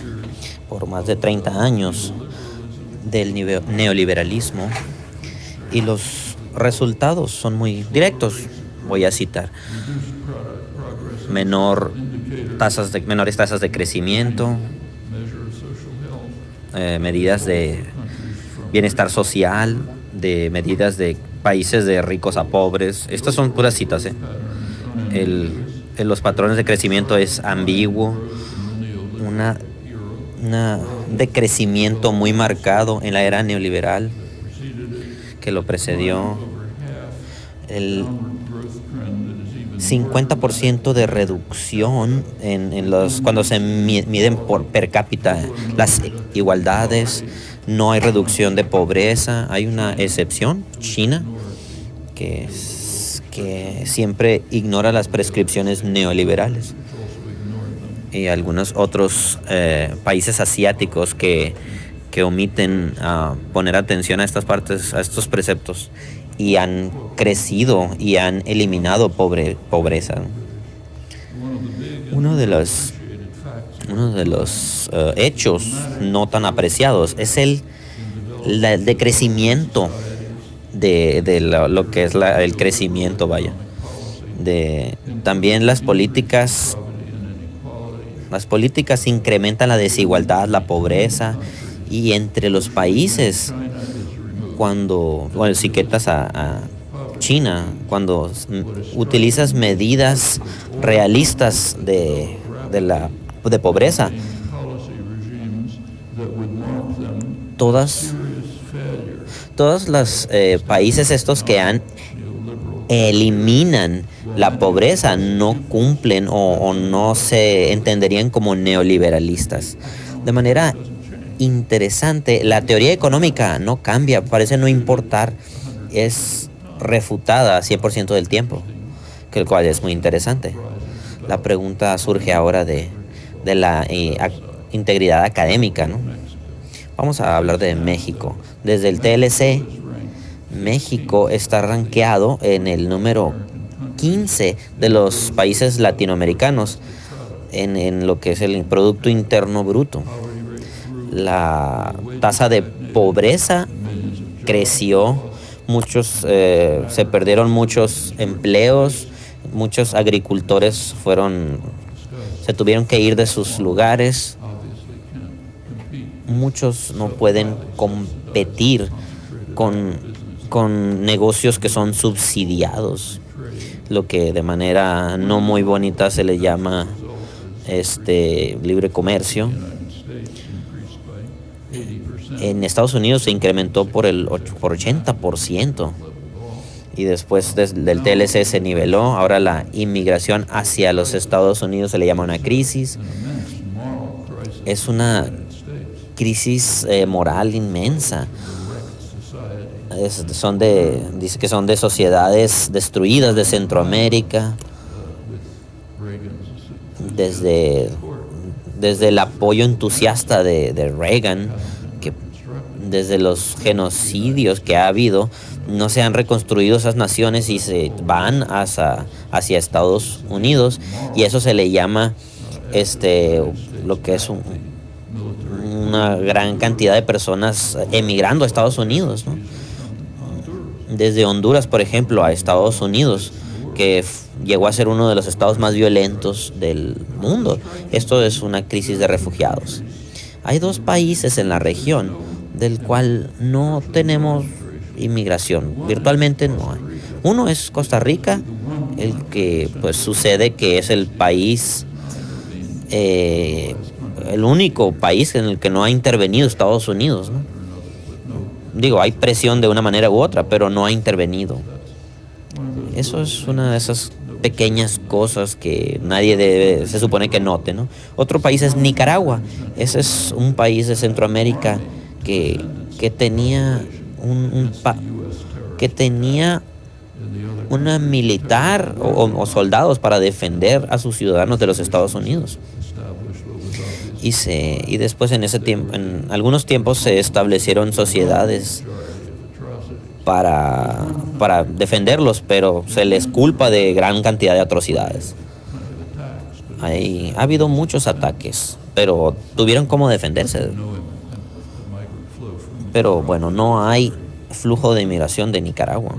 por más de 30 años del neoliberalismo, y los resultados son muy directos. Voy a citar: menores tasas de crecimiento, medidas de bienestar social, de medidas de países de ricos a pobres. Estas son puras citas, los patrones de crecimiento es ambiguo, un decrecimiento muy marcado en la era neoliberal que lo precedió. El 50% de reducción cuando se miden por per cápita las igualdades. No hay reducción de pobreza. Hay una excepción, China, que siempre ignora las prescripciones neoliberales, y algunos otros países asiáticos que omiten poner atención a estas partes, a estos preceptos, y han crecido y han eliminado pobreza. Uno de los hechos no tan apreciados es el decrecimiento de lo que es el crecimiento, también las políticas incrementan la desigualdad, la pobreza, y entre los países, si quitas a China, cuando utilizas medidas realistas de pobreza, todos los países estos que eliminan la pobreza no cumplen o no se entenderían como neoliberalistas. De manera interesante, la teoría económica no cambia, parece no importar, es refutada 100% del tiempo, que el cual es muy interesante. La pregunta surge ahora de la integridad académica, ¿no? Vamos a hablar de México. Desde el TLC, México está rankeado en el número 15 de los países latinoamericanos en lo que es el Producto Interno Bruto. La tasa de pobreza creció, se perdieron muchos empleos, muchos agricultores se tuvieron que ir de sus lugares. Muchos no pueden competir con negocios que son subsidiados, lo que de manera no muy bonita se le llama libre comercio. En Estados Unidos se incrementó por 80%, y después del TLC se niveló. Ahora la inmigración hacia los Estados Unidos se le llama una crisis. Es una crisis moral inmensa. Dice que son de sociedades destruidas de Centroamérica. Desde el apoyo entusiasta de Reagan, que desde los genocidios que ha habido, no se han reconstruido esas naciones y se van hacia Estados Unidos, y eso se le llama lo que es una gran cantidad de personas emigrando a Estados Unidos, ¿no? Desde Honduras, por ejemplo, a Estados Unidos, que llegó a ser uno de los estados más violentos del mundo. Esto es una crisis de refugiados. Hay dos países en la región del cual no tenemos inmigración, virtualmente no hay. Uno es Costa Rica, el que pues sucede que es el país, el único país en el que no ha intervenido Estados Unidos, ¿no? Digo, hay presión de una manera u otra, pero no ha intervenido. Eso es una de esas pequeñas cosas que nadie se supone que note, ¿no? Otro país es Nicaragua. Ese es un país de Centroamérica que tenía que tenía una militar o soldados para defender a sus ciudadanos de los Estados Unidos. Y después en algunos tiempos se establecieron sociedades para defenderlos, pero se les culpa de gran cantidad de atrocidades. Ha habido muchos ataques, pero tuvieron cómo defenderse. Pero bueno, no hay flujo de inmigración de Nicaragua.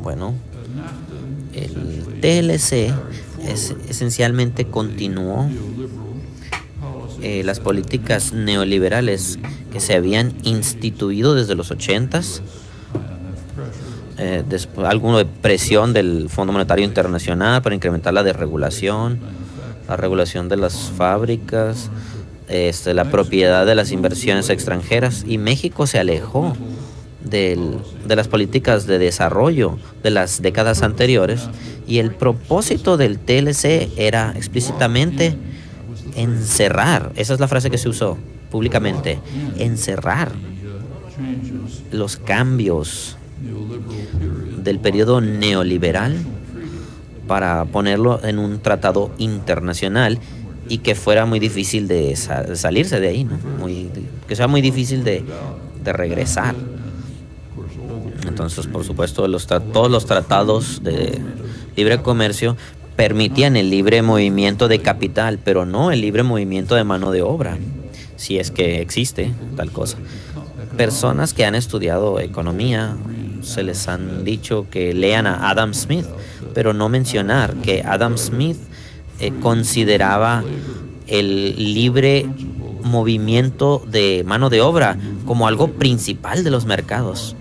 Bueno, el TLC esencialmente continuó las políticas neoliberales que se habían instituido desde los 80s. Después, alguna de presión del Fondo Monetario Internacional para incrementar la desregulación, la regulación de las fábricas, la propiedad de las inversiones extranjeras, y México se alejó de las políticas de desarrollo de las décadas anteriores, y el propósito del TLC era explícitamente encerrar, esa es la frase que se usó públicamente, encerrar los cambios del periodo neoliberal para ponerlo en un tratado internacional y que fuera muy difícil de salirse de ahí, ¿no? Que sea muy difícil de regresar. Entonces, por supuesto, todos los tratados de libre comercio permitían el libre movimiento de capital, pero no el libre movimiento de mano de obra, si es que existe tal cosa. Personas que han estudiado economía se les han dicho que lean a Adam Smith, pero no mencionar que Adam Smith consideraba el libre movimiento de mano de obra como algo principal de los mercados.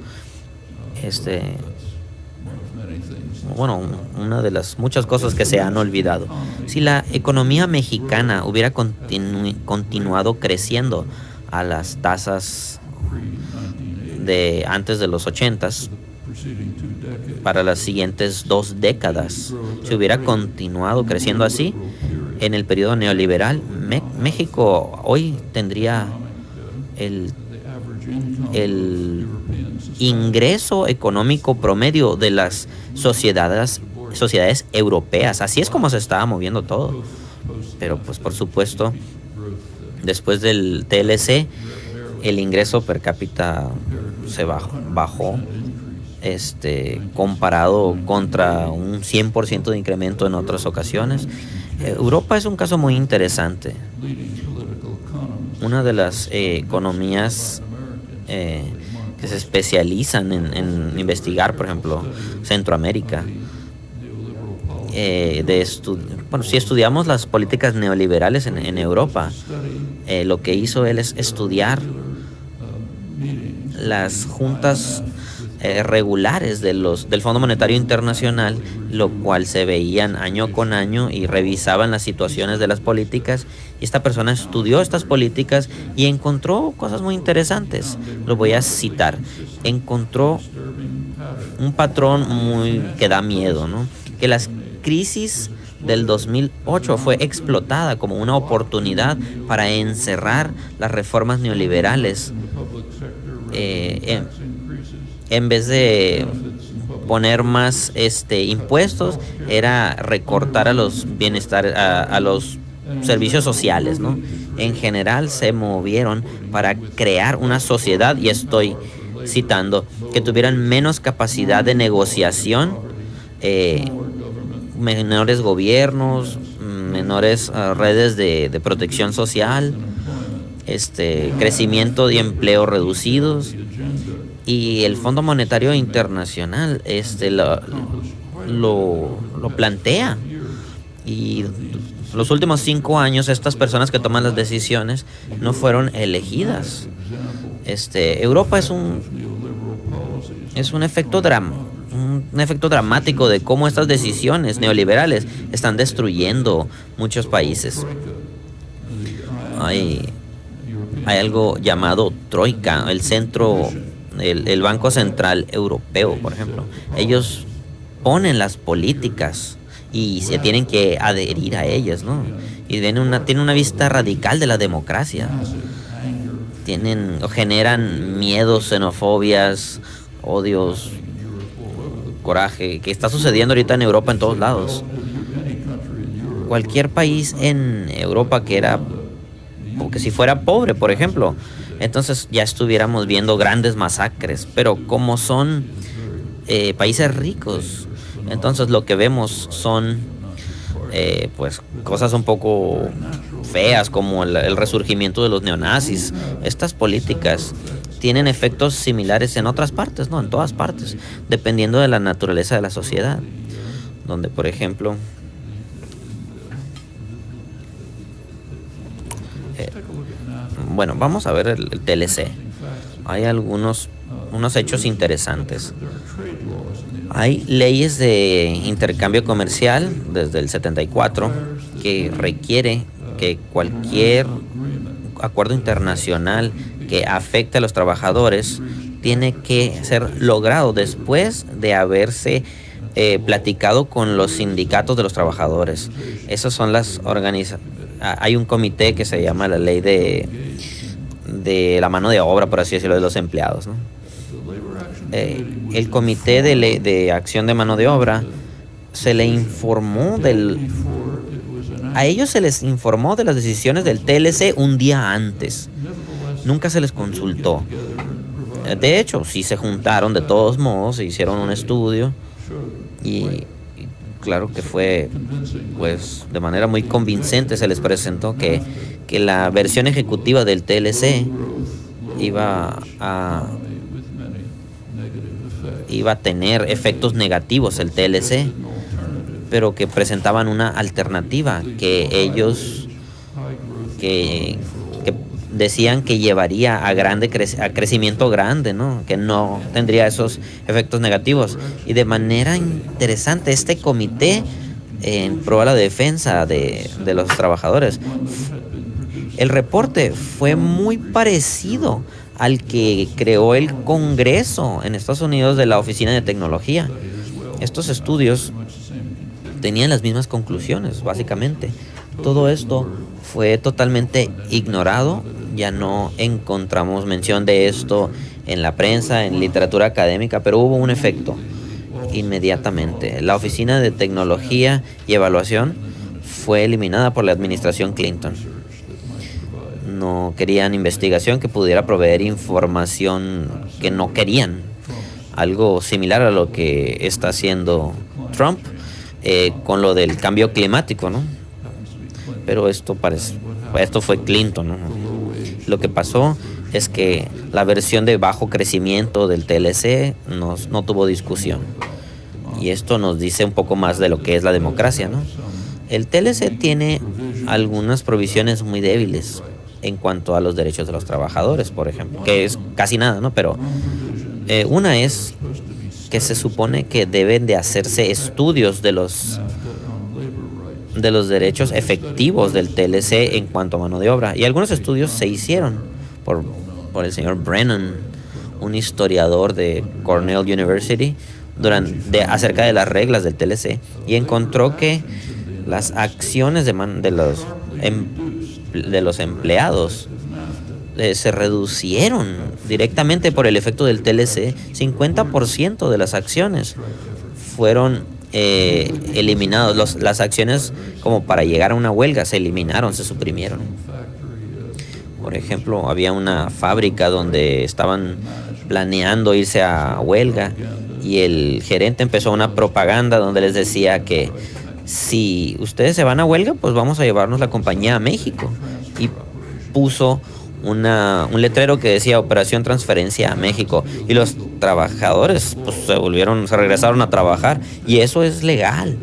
Bueno, una de las muchas cosas que se han olvidado. Si la economía mexicana hubiera continuado creciendo a las tasas de antes de los 80s, para las siguientes 2 décadas, si hubiera continuado creciendo así en el periodo neoliberal, México hoy tendría el ingreso económico promedio de las sociedades europeas. Así es como se estaba moviendo todo. Pero pues por supuesto, después del TLC, el ingreso per cápita se bajó, comparado contra un 100% de incremento en otras ocasiones. Europa es un caso muy interesante. Una de las economías que se especializan en investigar, por ejemplo, Centroamérica. Si estudiamos las políticas neoliberales en Europa, lo que hizo él es estudiar las juntas regulares del Fondo Monetario Internacional, lo cual se veían año con año y revisaban las situaciones de las políticas, y esta persona estudió estas políticas y encontró cosas muy interesantes. Lo voy a citar. Encontró un patrón que da miedo, ¿no? Que las crisis del 2008 fue explotada como una oportunidad para encerrar las reformas neoliberales. En vez de poner más impuestos, era recortar a los a los servicios sociales, ¿no? En general se movieron para crear una sociedad, y estoy citando, que tuvieran menos capacidad de negociación, menores gobiernos, menores redes de protección social, crecimiento y empleo reducidos. Y el Fondo Monetario Internacional lo plantea. Y los últimos 5 años, estas personas que toman las decisiones no fueron elegidas. Europa es un efecto dramático de cómo estas decisiones neoliberales están destruyendo muchos países. Hay algo llamado Troika, el Banco Central Europeo, por ejemplo. Ellos ponen las políticas y se tienen que adherir a ellas, ¿no? Y tienen una vista radical de la democracia. Generan miedos, xenofobias, odios, coraje, que está sucediendo ahorita en Europa en todos lados. Cualquier país en Europa que si fuera pobre, por ejemplo, entonces ya estuviéramos viendo grandes masacres, pero como son países ricos, entonces lo que vemos son pues cosas un poco feas, como el resurgimiento de los neonazis. Estas políticas tienen efectos similares en otras partes, ¿no? En todas partes, dependiendo de la naturaleza de la sociedad, donde, por ejemplo, bueno, vamos a ver el TLC. Hay unos hechos interesantes. Hay leyes de intercambio comercial desde el 74 que requiere que cualquier acuerdo internacional que afecte a los trabajadores tiene que ser logrado después de haberse platicado con los sindicatos de los trabajadores. Esas son las organizaciones. Hay un comité que se llama la ley de la mano de obra, por así decirlo, de los empleados, ¿no? El comité de acción de mano de obra se le informó a ellos se les informó de las decisiones del TLC un día antes. Nunca se les consultó. De hecho, sí se juntaron de todos modos, se hicieron un estudio y claro que fue, pues, de manera muy convincente se les presentó que la versión ejecutiva del TLC iba a tener efectos negativos, el TLC, pero que presentaban una alternativa que ellos que decían que llevaría a crecimiento grande, ¿no? Que no tendría esos efectos negativos. Y de manera interesante, este comité en pro a la defensa de los trabajadores, el reporte fue muy parecido al que creó el Congreso en Estados Unidos de la Oficina de Tecnología. Estos estudios tenían las mismas conclusiones, básicamente. Todo esto fue totalmente ignorado. Ya no encontramos mención de esto en la prensa, en literatura académica, pero hubo un efecto inmediatamente. La Oficina de Tecnología y Evaluación fue eliminada por la administración Clinton. No querían investigación que pudiera proveer información que no querían. Algo similar a lo que está haciendo Trump con lo del cambio climático, ¿no? Pero esto fue Clinton, ¿no? Lo que pasó es que la versión de bajo crecimiento del TLC no tuvo discusión. Y esto nos dice un poco más de lo que es la democracia, ¿no? El TLC tiene algunas provisiones muy débiles en cuanto a los derechos de los trabajadores, por ejemplo, que es casi nada, ¿no? Pero una es que se supone que deben de hacerse estudios de los derechos efectivos del TLC en cuanto a mano de obra. Y algunos estudios se hicieron por el señor Brennan, un historiador de Cornell University, acerca de las reglas del TLC, y encontró que las acciones de los empleados se reducieron directamente por el efecto del TLC. 50% de las acciones fueron eliminados. Las acciones como para llegar a una huelga se eliminaron, se suprimieron. Por ejemplo, había una fábrica donde estaban planeando irse a huelga y el gerente empezó una propaganda donde les decía que si ustedes se van a huelga, pues vamos a llevarnos la compañía a México, y puso un letrero que decía Operación Transferencia a México, y los trabajadores pues se regresaron a trabajar, y eso es legal.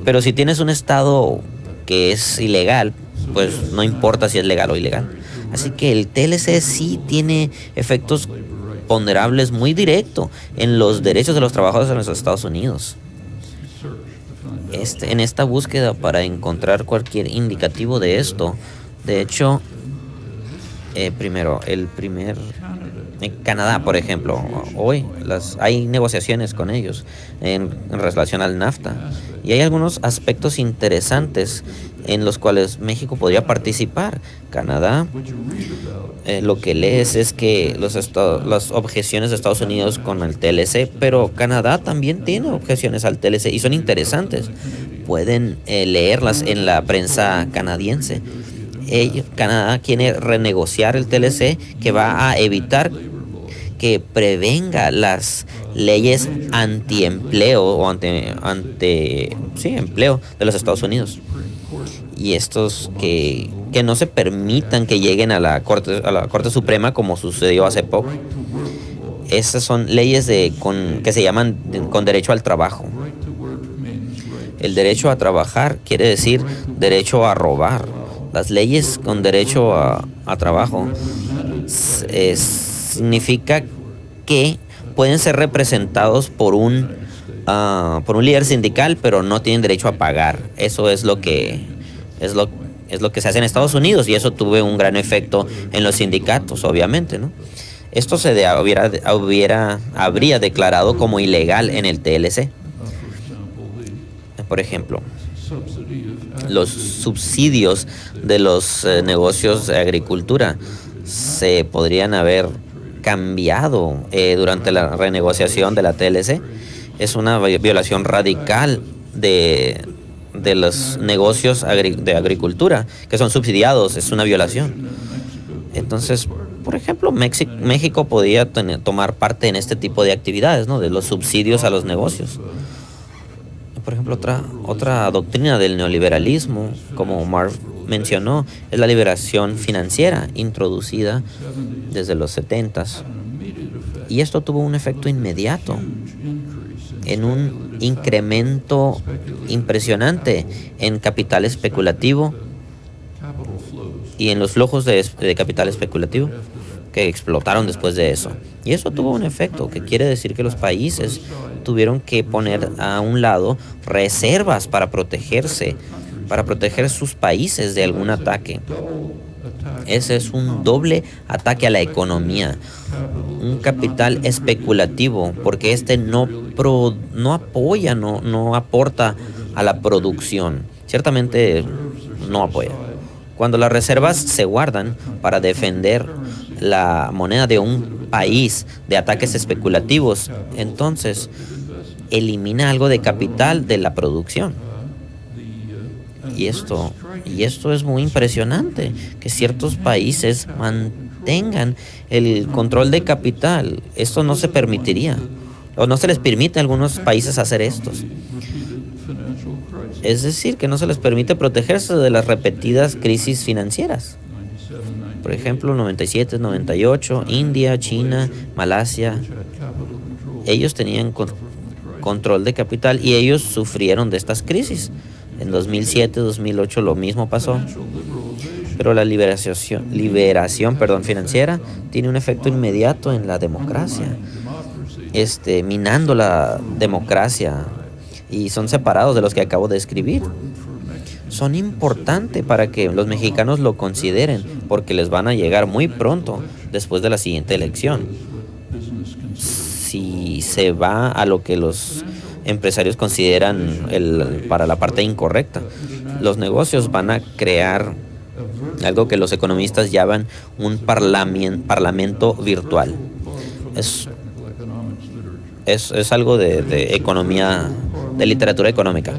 Pero si tienes un estado que es ilegal, pues no importa si es legal o ilegal. Así que el TLC sí tiene efectos ponderables muy directos en los derechos de los trabajadores en los Estados Unidos. En esta búsqueda para encontrar cualquier indicativo de esto, de hecho, primero, el primer En Canadá, por ejemplo, hoy hay negociaciones con ellos en relación al NAFTA y hay algunos aspectos interesantes en los cuales México podría participar. Canadá, lo que lees es que las objeciones de Estados Unidos con el TLC, pero Canadá también tiene objeciones al TLC y son interesantes. Pueden leerlas en la prensa canadiense. Canadá quiere renegociar el TLC, que va a evitar que prevenga las leyes antiempleo o empleo de los Estados Unidos. Y estos que no se permitan que lleguen a la Corte Suprema, como sucedió hace poco. Esas son leyes que se llaman con derecho al trabajo. El derecho a trabajar quiere decir derecho a robar. Las leyes con derecho a trabajo significa que pueden ser representados por un líder sindical, pero no tienen derecho a pagar. Eso es lo que se hace en Estados Unidos, y eso tuvo un gran efecto en los sindicatos, obviamente, ¿no? Esto habría declarado como ilegal en el TLC. Por ejemplo, los subsidios de los negocios de agricultura se podrían haber cambiado durante la renegociación de la TLC. Es una violación radical de los negocios de agricultura que son subsidiados. Es una violación. Entonces, por ejemplo, México podría tomar parte en este tipo de actividades, ¿no? De los subsidios a los negocios. Por ejemplo, otra doctrina del neoliberalismo, como Marv mencionó, es la liberación financiera, introducida desde los 70s. Y esto tuvo un efecto inmediato en un incremento impresionante en capital especulativo y en los flujos de capital especulativo que explotaron después de eso. Y eso tuvo un efecto, que quiere decir que los países tuvieron que poner a un lado reservas para proteger sus países de algún ataque. Ese es un doble ataque a la economía, un capital especulativo, porque no apoya, no aporta a la producción. Ciertamente no apoya. Cuando las reservas se guardan para defender la moneda de un país de ataques especulativos, entonces elimina algo de capital de la producción. Y esto es muy impresionante, que ciertos países mantengan el control de capital. Esto no se permitiría, o no se les permite a algunos países hacer esto. Es decir, que no se les permite protegerse de las repetidas crisis financieras. Por ejemplo, 97, 98, India, China, Malasia, ellos tenían control de capital y ellos sufrieron de estas crisis. En 2007, 2008 lo mismo pasó. Pero la liberación financiera tiene un efecto inmediato en la democracia, minando la democracia, y son separados de los que acabo de describir. Son importantes para que los mexicanos lo consideren, porque les van a llegar muy pronto después de la siguiente elección. Si se va a lo que los empresarios consideran para la parte incorrecta, los negocios van a crear algo que los economistas llaman un parlamento virtual. Es algo de economía, de literatura económica.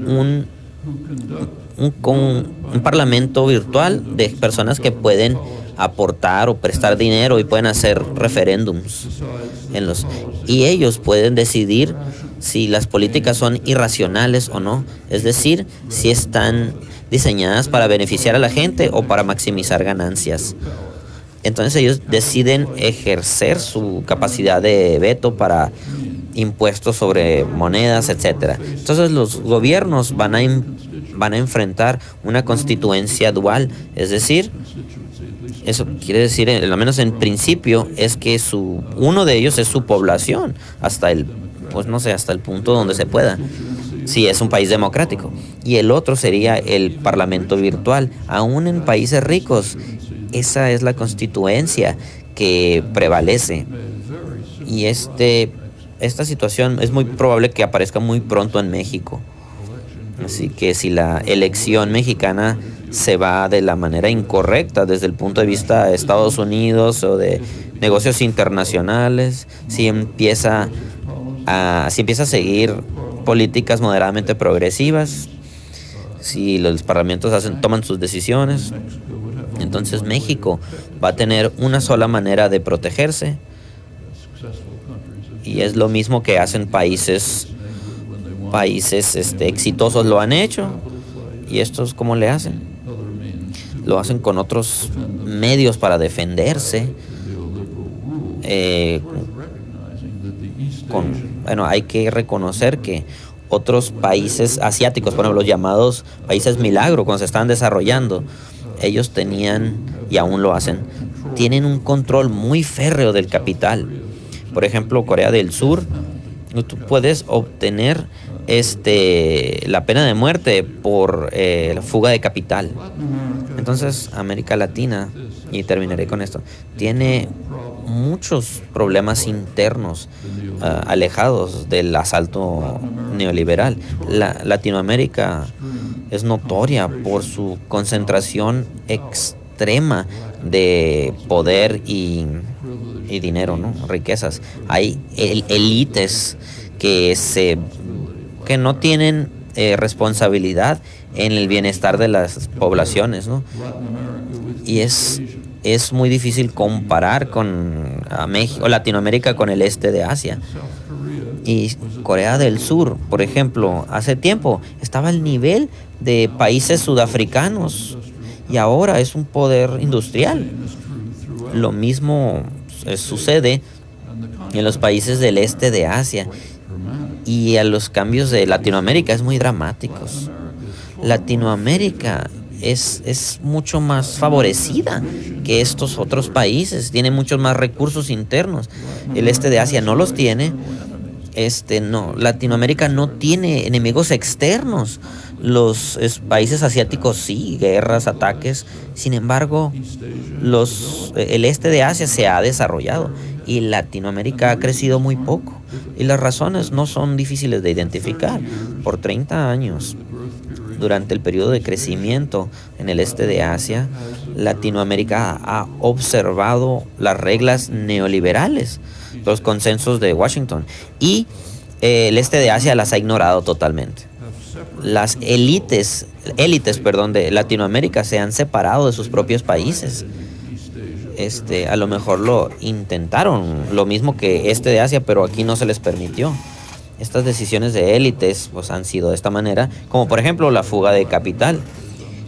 Un parlamento virtual de personas que pueden aportar o prestar dinero y pueden hacer referéndums y ellos pueden decidir si las políticas son irracionales o no, es decir, si están diseñadas para beneficiar a la gente o para maximizar ganancias. Entonces ellos deciden ejercer su capacidad de veto para impuestos sobre monedas, etcétera. Entonces los gobiernos van a enfrentar una constituencia dual, es decir, eso quiere decir, al menos en principio, es que uno de ellos es su población, hasta el punto donde se pueda, si es un país democrático. Y el otro sería el parlamento virtual. Aún en países ricos, esa es la constituencia que prevalece. Y esta situación es muy probable que aparezca muy pronto en México. Así que si la elección mexicana se va de la manera incorrecta desde el punto de vista de Estados Unidos o de negocios internacionales, si empieza a seguir políticas moderadamente progresivas, si los parlamentos toman sus decisiones, entonces México va a tener una sola manera de protegerse, y es lo mismo que hacen países exitosos lo han hecho. ¿Y estos cómo le hacen? Lo hacen con otros medios para defenderse. Hay que reconocer que otros países asiáticos, por ejemplo, los llamados países milagro, cuando se estaban desarrollando, ellos tenían, y aún lo hacen, tienen un control muy férreo del capital. Por ejemplo, Corea del Sur, tú puedes obtener la pena de muerte por la fuga de capital. Entonces, América Latina, y terminaré con esto, tiene muchos problemas internos alejados del asalto neoliberal. Latinoamérica es notoria por su concentración extrema de poder y dinero, ¿no? Riquezas. Hay élites que no tienen responsabilidad en el bienestar de las poblaciones, ¿no? Y es muy difícil comparar a México, Latinoamérica con el este de Asia. Y Corea del Sur, por ejemplo, hace tiempo estaba al nivel de países sudafricanos y ahora es un poder industrial. Lo mismo sucede en los países del este de Asia, y a los cambios de Latinoamérica es muy dramáticos. Latinoamérica es mucho más favorecida que estos otros países, tiene muchos más recursos internos. El este de Asia no los tiene. Latinoamérica no tiene enemigos externos. Los países asiáticos sí, guerras, ataques. Sin embargo, el este de Asia se ha desarrollado y Latinoamérica ha crecido muy poco. Y las razones no son difíciles de identificar. Por 30 años, durante el periodo de crecimiento en el este de Asia, Latinoamérica ha observado las reglas neoliberales, los consensos de Washington, y el este de Asia las ha ignorado totalmente. Las élites de Latinoamérica se han separado de sus propios países. A lo mejor lo intentaron, lo mismo que este de Asia, pero aquí no se les permitió. Estas decisiones de élites pues han sido de esta manera, como por ejemplo la fuga de capital.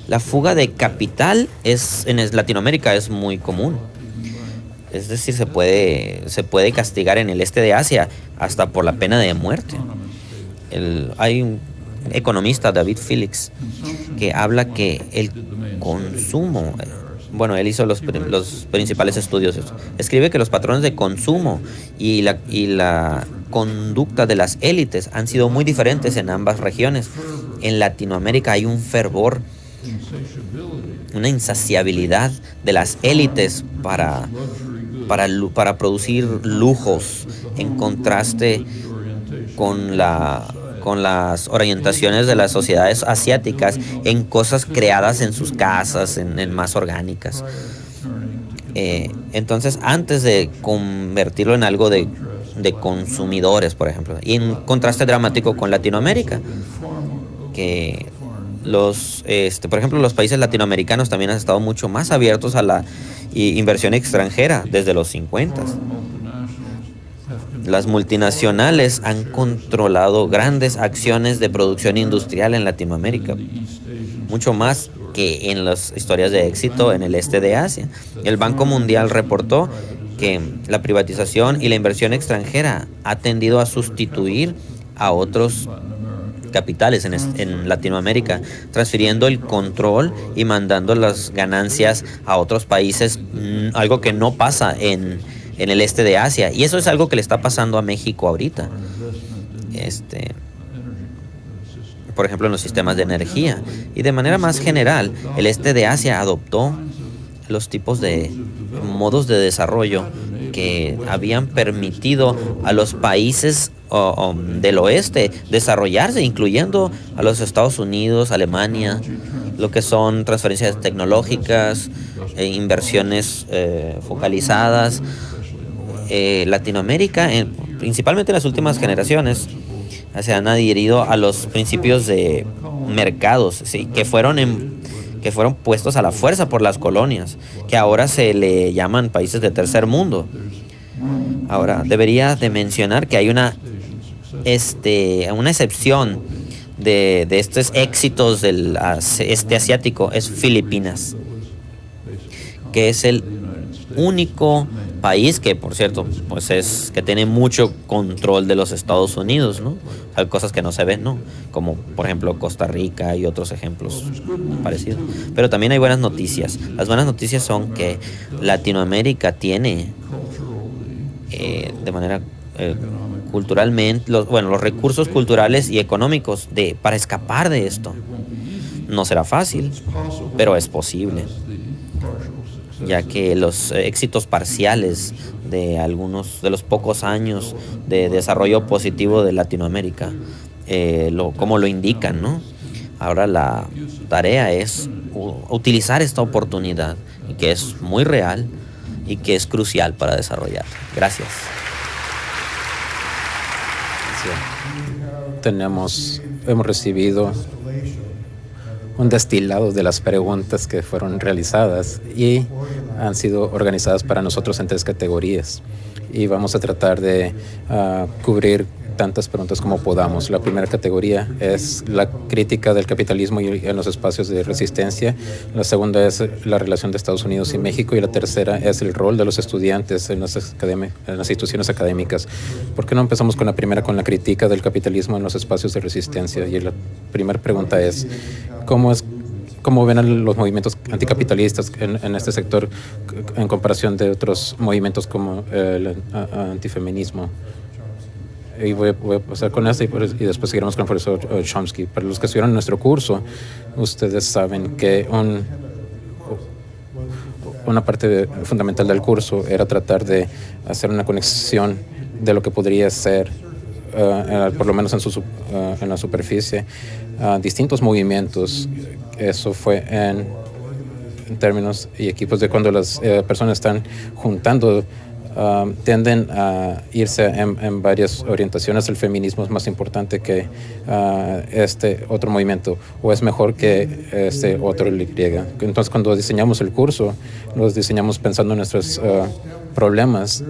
La fuga de capital en Latinoamérica es muy común. Es decir, se puede castigar en el este de Asia hasta por la pena de muerte. Hay un economista, David Felix, que habla que el consumo, él hizo los principales estudios. Escribe que los patrones de consumo y la conducta de las élites han sido muy diferentes en ambas regiones. En Latinoamérica hay un fervor, una insaciabilidad de las élites para producir lujos, en contraste con las orientaciones de las sociedades asiáticas en cosas creadas en sus casas, en más orgánicas. Entonces, antes de convertirlo en algo de consumidores, por ejemplo, y en contraste dramático con Latinoamérica, que por ejemplo, los países latinoamericanos también han estado mucho más abiertos a la inversión extranjera desde los 50. Las multinacionales han controlado grandes acciones de producción industrial en Latinoamérica, mucho más que en las historias de éxito en el este de Asia. El Banco Mundial reportó que la privatización y la inversión extranjera ha tendido a sustituir a otros capitales en Latinoamérica, transfiriendo el control y mandando las ganancias a otros países, algo que no pasa en el este de Asia. Y eso es algo que le está pasando a México ahorita. Por ejemplo, en los sistemas de energía. Y de manera más general, el este de Asia adoptó los tipos de modos de desarrollo que habían permitido a los países del oeste desarrollarse, incluyendo a los Estados Unidos, Alemania, lo que son transferencias tecnológicas, inversiones focalizadas. Latinoamérica, principalmente en las últimas generaciones, se han adherido a los principios de mercados, ¿sí?, que fueron puestos a la fuerza por las colonias, que ahora se le llaman países de tercer mundo. Ahora, debería de mencionar que hay una excepción de estos éxitos del este asiático, es Filipinas, que es el único país que, por cierto, pues que tiene mucho control de los Estados Unidos, ¿no? Hay cosas que no se ven, ¿no? Como, por ejemplo, Costa Rica y otros ejemplos parecidos. Pero también hay buenas noticias. Las buenas noticias son que Latinoamérica tiene, de manera culturalmente, los recursos culturales y económicos para escapar de esto. No será fácil, pero es posible, ya que los éxitos parciales de algunos de los pocos años de desarrollo positivo de Latinoamérica, como lo indican, ¿no? Ahora la tarea es utilizar esta oportunidad, y que es muy real y que es crucial para desarrollar. Gracias. Hemos recibido un destilado de las preguntas que fueron realizadas y han sido organizadas para nosotros en 3 categorías. Y vamos a tratar de cubrir tantas preguntas como podamos. La primera categoría es la crítica del capitalismo y en los espacios de resistencia. La segunda es la relación de Estados Unidos y México. Y la tercera es el rol de los estudiantes en las instituciones académicas. ¿Por qué no empezamos con la primera, con la crítica del capitalismo en los espacios de resistencia? Y la primera pregunta es, ¿cómo ven a los movimientos anticapitalistas en este sector en comparación de otros movimientos como el antifeminismo? Y voy a pasar con esto y después seguiremos con el profesor Chomsky. Para los que estuvieron en nuestro curso, ustedes saben que una parte fundamental del curso era tratar de hacer una conexión de lo que podría ser, por lo menos en la superficie, distintos movimientos. Eso fue en términos y equipos de cuando las personas están juntando, tienden a irse en varias orientaciones. El feminismo es más importante que este otro movimiento, o es mejor que este otro Y. Entonces, cuando diseñamos el curso, los diseñamos pensando en nuestros problemas,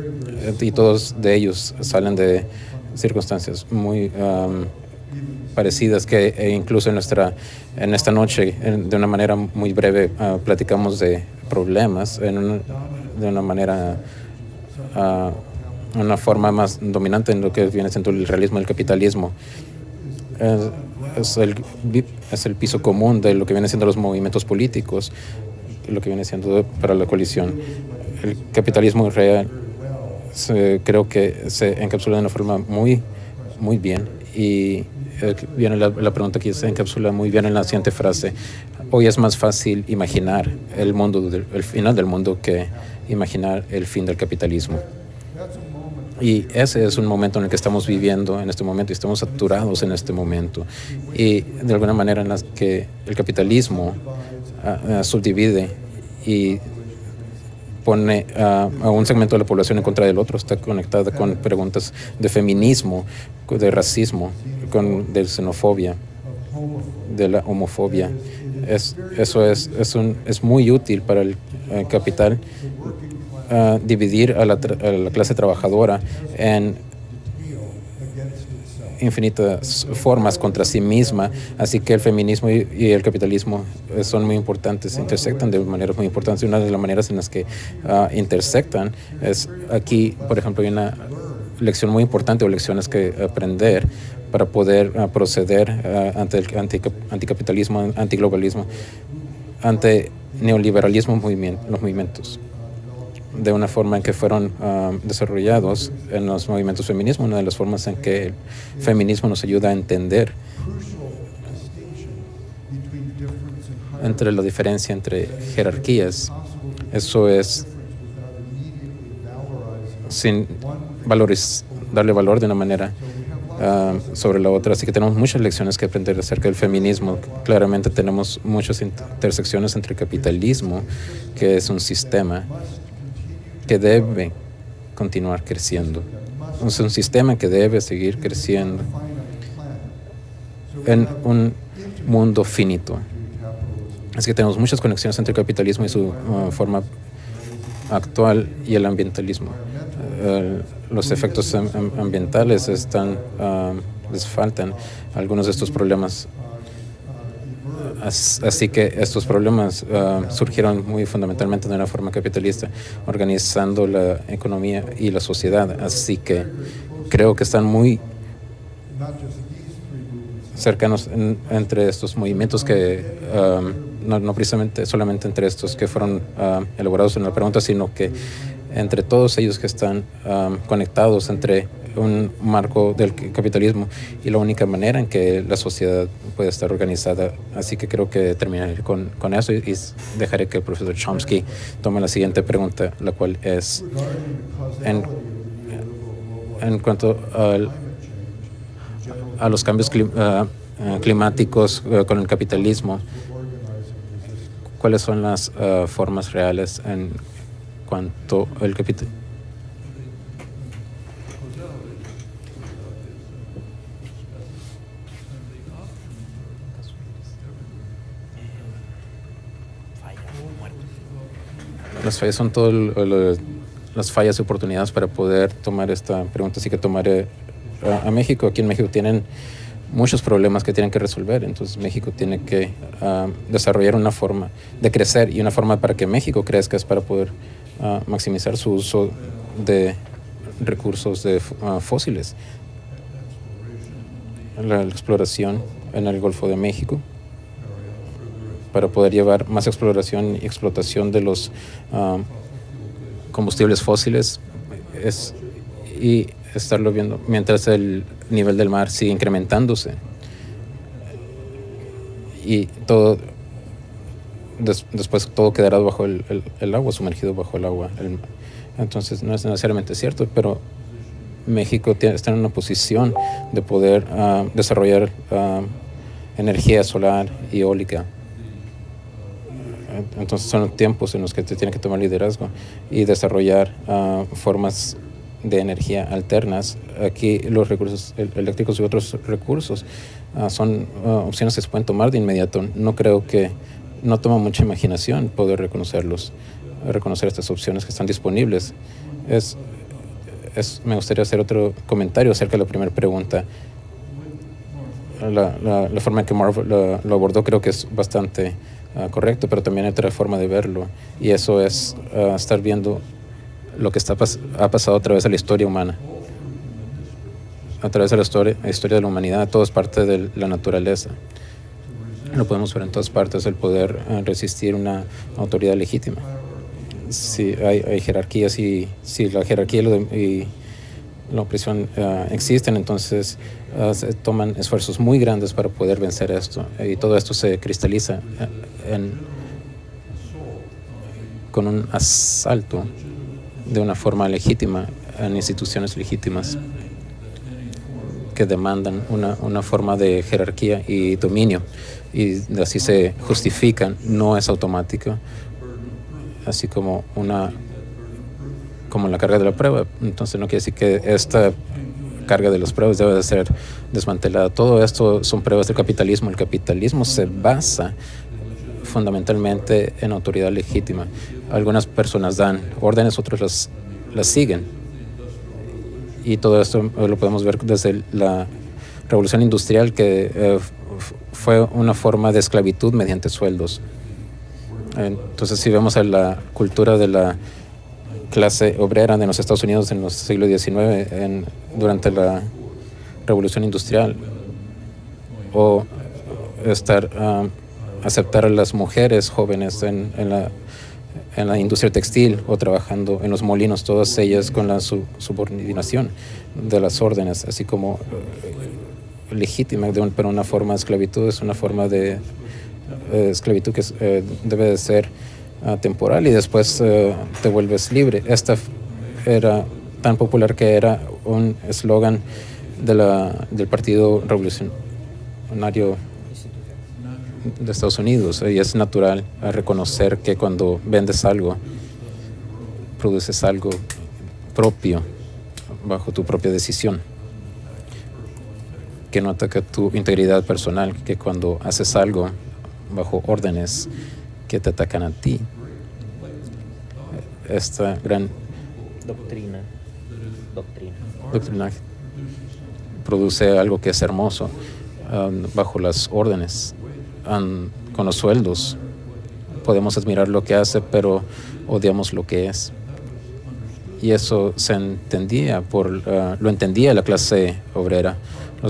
y todos de ellos salen de circunstancias muy parecidas, que incluso en esta noche, de una manera muy breve, platicamos de problemas de una manera, una forma más dominante en lo que viene siendo el realismo y el capitalismo. Es el piso común de lo que viene siendo los movimientos políticos, lo que viene siendo para la coalición. El capitalismo real creo que se encapsula de una forma muy, muy bien, y viene la pregunta que se encapsula muy bien en la siguiente frase: hoy es más fácil imaginar el final del mundo que imaginar el fin del capitalismo. Y ese es un momento en el que estamos viviendo en este momento, y estamos saturados en este momento, y de alguna manera en la que el capitalismo subdivide y pone a un segmento de la población en contra del otro. Está conectada con preguntas de feminismo, de racismo, de xenofobia, de la homofobia. Eso es muy útil para el capital, dividir a la clase trabajadora en infinitas formas contra sí misma. Así que el feminismo y el capitalismo son muy importantes, intersectan de maneras muy importantes. Una de las maneras en las que intersectan es aquí, por ejemplo, hay una lección muy importante, o lecciones que aprender para poder proceder ante el anticapitalismo, antiglobalismo, ante neoliberalismo, los movimientos, de una forma en que fueron desarrollados en los movimientos feminismo. Una de las formas en que el feminismo nos ayuda a entender entre la diferencia entre jerarquías Eso es sin darle valor de una manera sobre la otra. Así que tenemos muchas lecciones que aprender acerca del feminismo. Claramente tenemos muchas intersecciones entre el capitalismo, que es un sistema que debe continuar creciendo. Es un sistema que debe seguir creciendo en un mundo finito. Así que tenemos muchas conexiones entre el capitalismo y su forma actual y el ambientalismo. Los efectos ambientales les faltan algunos de estos problemas. Así que estos problemas surgieron muy fundamentalmente de una forma capitalista, organizando la economía y la sociedad. Así que creo que están muy cercanos entre estos movimientos que no precisamente solamente entre estos que fueron elaborados en la pregunta, sino que entre todos ellos que están conectados entre un marco del capitalismo y la única manera en que la sociedad puede estar organizada. Así que creo que terminaré con eso y dejaré que el profesor Chomsky tome la siguiente pregunta, la cual es en cuanto a los cambios climáticos con el capitalismo, ¿cuáles son las formas reales en cuanto al capital? Las fallas son todas las fallas y oportunidades para poder tomar esta pregunta. Así que tomaré a México. Aquí en México tienen muchos problemas que tienen que resolver. Entonces México tiene que desarrollar una forma de crecer, y una forma para que México crezca es para poder maximizar su uso de recursos fósiles. La exploración en el Golfo de México, para poder llevar más exploración y explotación de los combustibles fósiles y estarlo viendo mientras el nivel del mar sigue incrementándose y todo después todo quedará bajo el agua, sumergido bajo el agua. Entonces no es necesariamente cierto, pero México está en una posición de poder desarrollar energía solar y eólica. Entonces son tiempos en los que te tiene que tomar liderazgo y desarrollar formas de energía alternas. Aquí los recursos eléctricos y otros recursos son opciones que se pueden tomar de inmediato. No toma mucha imaginación poder reconocer estas opciones que están disponibles. Me gustaría hacer otro comentario acerca de la primera pregunta. La forma en que Marv lo abordó creo que es bastante correcto, pero también hay otra forma de verlo, y eso es estar viendo lo que ha pasado a través de la historia humana, a través de la historia de la humanidad. Todo es parte de la naturaleza. Lo podemos ver en todas partes, el poder resistir una autoridad legítima. Si hay jerarquías, y si la jerarquía y la opresión existen, entonces se toman esfuerzos muy grandes para poder vencer esto, y todo esto se cristaliza con un asalto de una forma legítima en instituciones legítimas que demandan una forma de jerarquía y dominio, y así se justifican. No es automático, así como la carga de la prueba. Entonces no quiere decir que esta carga de las pruebas debe de ser desmantelada. Todo esto son pruebas del capitalismo. El capitalismo se basa fundamentalmente en autoridad legítima. Algunas personas dan órdenes, otros las siguen. Y todo esto lo podemos ver desde la revolución industrial, que fue una forma de esclavitud mediante sueldos. Entonces, si vemos a la cultura de la clase obrera de los Estados Unidos en los siglos XIX, durante la revolución industrial, o aceptar a las mujeres jóvenes en la industria textil o trabajando en los molinos, todas ellas con la subordinación de las órdenes, así como legítima, pero una forma de esclavitud. Es una forma de esclavitud que debe de ser temporal y después te vuelves libre. Esta era tan popular que era un eslogan del Partido Revolucionario de Estados Unidos, y es natural reconocer que cuando vendes algo, produces algo propio bajo tu propia decisión, que no ataca tu integridad personal, que cuando haces algo bajo órdenes que te atacan a ti. Esta gran doctrina produce algo que es hermoso bajo las órdenes. Con los sueldos podemos admirar lo que hace, pero odiamos lo que es. Y eso se entendía lo entendía la clase obrera. La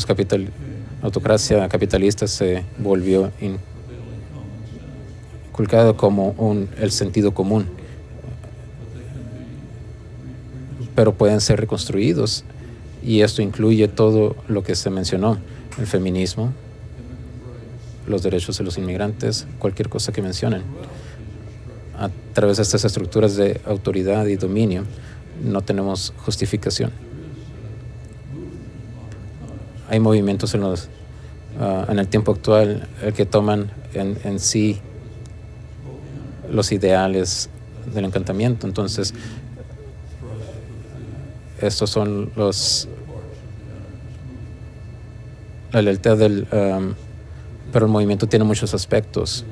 autocracia capitalista se volvió inculcado como el sentido común, pero pueden ser reconstruidos, y esto incluye todo lo que se mencionó: el feminismo, los derechos de los inmigrantes, cualquier cosa que mencionen. A través de estas estructuras de autoridad y dominio no tenemos justificación. Hay movimientos en el tiempo actual que toman en sí los ideales del encantamiento. Entonces, estos son la lealtad pero el movimiento tiene muchos aspectos.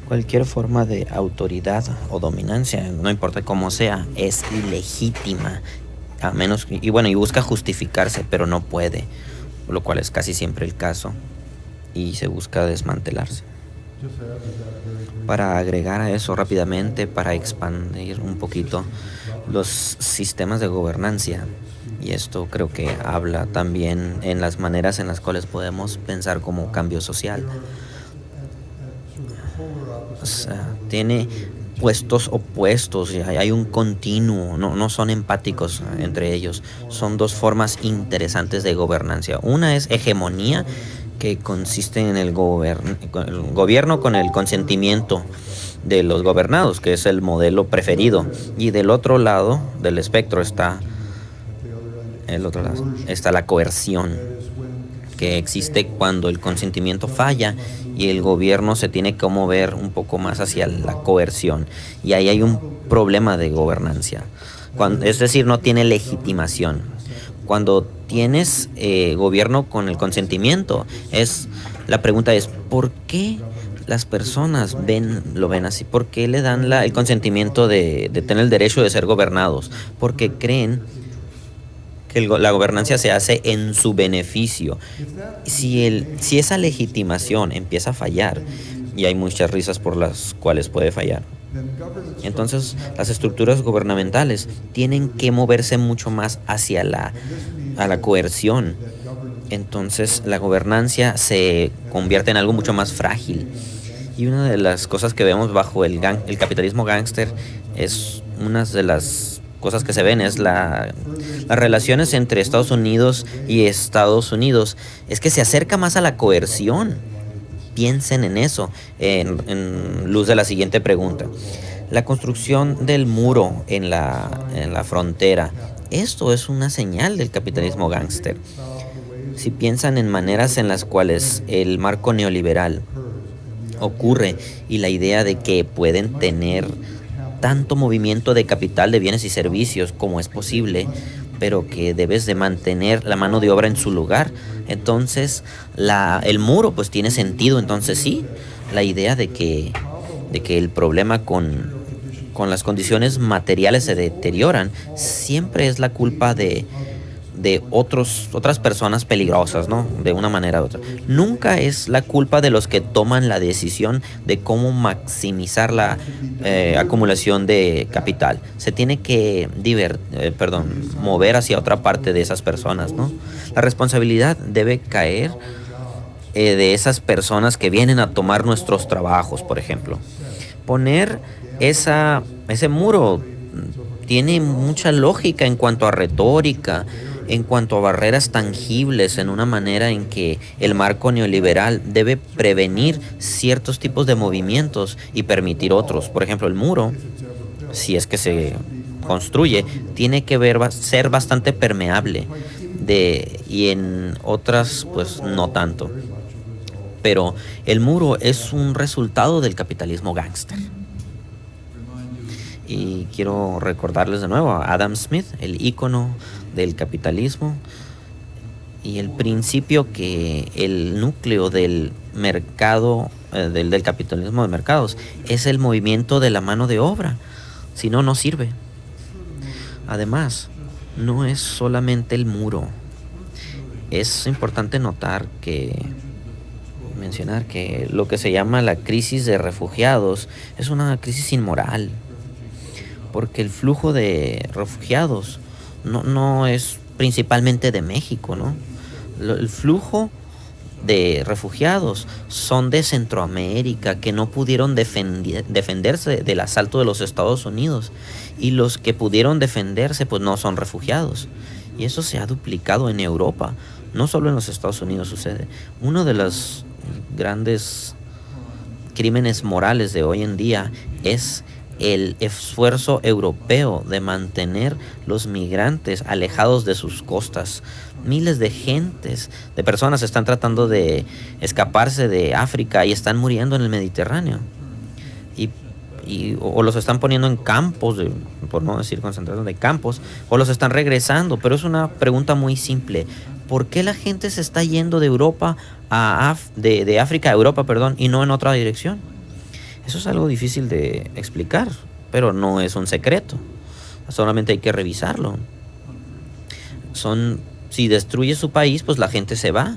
Cualquier forma de autoridad o dominancia, no importa cómo sea, es ilegítima, a menos y busca justificarse, pero no puede, lo cual es casi siempre el caso, y se busca desmantelarse. Para agregar a eso rápidamente, para expandir un poquito los sistemas de gobernancia, y esto creo que habla también en las maneras en las cuales podemos pensar como cambio social. O sea, tiene puestos opuestos, y hay un continuo, no son empáticos entre ellos. Son dos formas interesantes de gobernancia. Una es hegemonía, que consiste en el gobierno con el consentimiento de los gobernados, que es el modelo preferido. Y del otro lado del espectro está la coerción, que existe cuando el consentimiento falla y el gobierno se tiene que mover un poco más hacia la coerción. Y ahí hay un problema de gobernancia. Es decir, no tiene legitimación. Cuando tienes gobierno con el consentimiento, la pregunta es, ¿por qué las personas lo ven así? ¿Por qué le dan el consentimiento de tener el derecho de ser gobernados? Porque creen que la gobernancia se hace en su beneficio. Si esa legitimación empieza a fallar, y hay muchas risas por las cuales puede fallar, entonces las estructuras gubernamentales tienen que moverse mucho más hacia la coerción. Entonces la gobernancia se convierte en algo mucho más frágil. Y una de las cosas que vemos bajo el capitalismo gángster es una de las cosas que se ven es las relaciones entre Estados Unidos y Estados Unidos. Es que se acerca más a la coerción. Piensen en eso, en luz de la siguiente pregunta. La construcción del muro en la frontera, esto es una señal del capitalismo gángster. Si piensan en maneras en las cuales el marco neoliberal ocurre y la idea de que pueden tener tanto movimiento de capital, de bienes y servicios como es posible, pero que debes de mantener la mano de obra en su lugar, entonces el muro pues tiene sentido. Entonces sí, la idea de que el problema con las condiciones materiales se deterioran siempre es la culpa de otras personas peligrosas, ¿no? De una manera u otra. Nunca es la culpa de los que toman la decisión de cómo maximizar la acumulación de capital. Se tiene que mover hacia otra parte de esas personas, ¿no? La responsabilidad debe caer de esas personas que vienen a tomar nuestros trabajos, por ejemplo. Poner ese muro tiene mucha lógica en cuanto a retórica, en cuanto a barreras tangibles, en una manera en que el marco neoliberal debe prevenir ciertos tipos de movimientos y permitir otros. Por ejemplo, el muro, si es que se construye, tiene que ser bastante permeable, y en otras pues no tanto. Pero el muro es un resultado del capitalismo gángster. Y quiero recordarles de nuevo a Adam Smith, el ícono del capitalismo, y el principio que el núcleo del mercado, del capitalismo de mercados, es el movimiento de la mano de obra. Si no, no sirve. Además, no es solamente el muro. Es importante mencionar que lo que se llama la crisis de refugiados es una crisis inmoral, porque el flujo de refugiados no es principalmente de México, ¿no? El flujo de refugiados son de Centroamérica, que no pudieron defenderse del asalto de los Estados Unidos, y los que pudieron defenderse pues no son refugiados, y eso se ha duplicado en Europa, no solo en los Estados Unidos sucede. Uno de los grandes crímenes morales de hoy en día es el esfuerzo europeo de mantener los migrantes alejados de sus costas. Miles de personas están tratando de escaparse de África y están muriendo en el Mediterráneo. O los están poniendo en campos, por no decir concentrados de campos, o los están regresando. Pero es una pregunta muy simple. ¿Por qué la gente se está yendo de Europa de África a Europa, y no en otra dirección? Eso es algo difícil de explicar, pero no es un secreto. Solamente hay que revisarlo. Si destruye su país, pues la gente se va.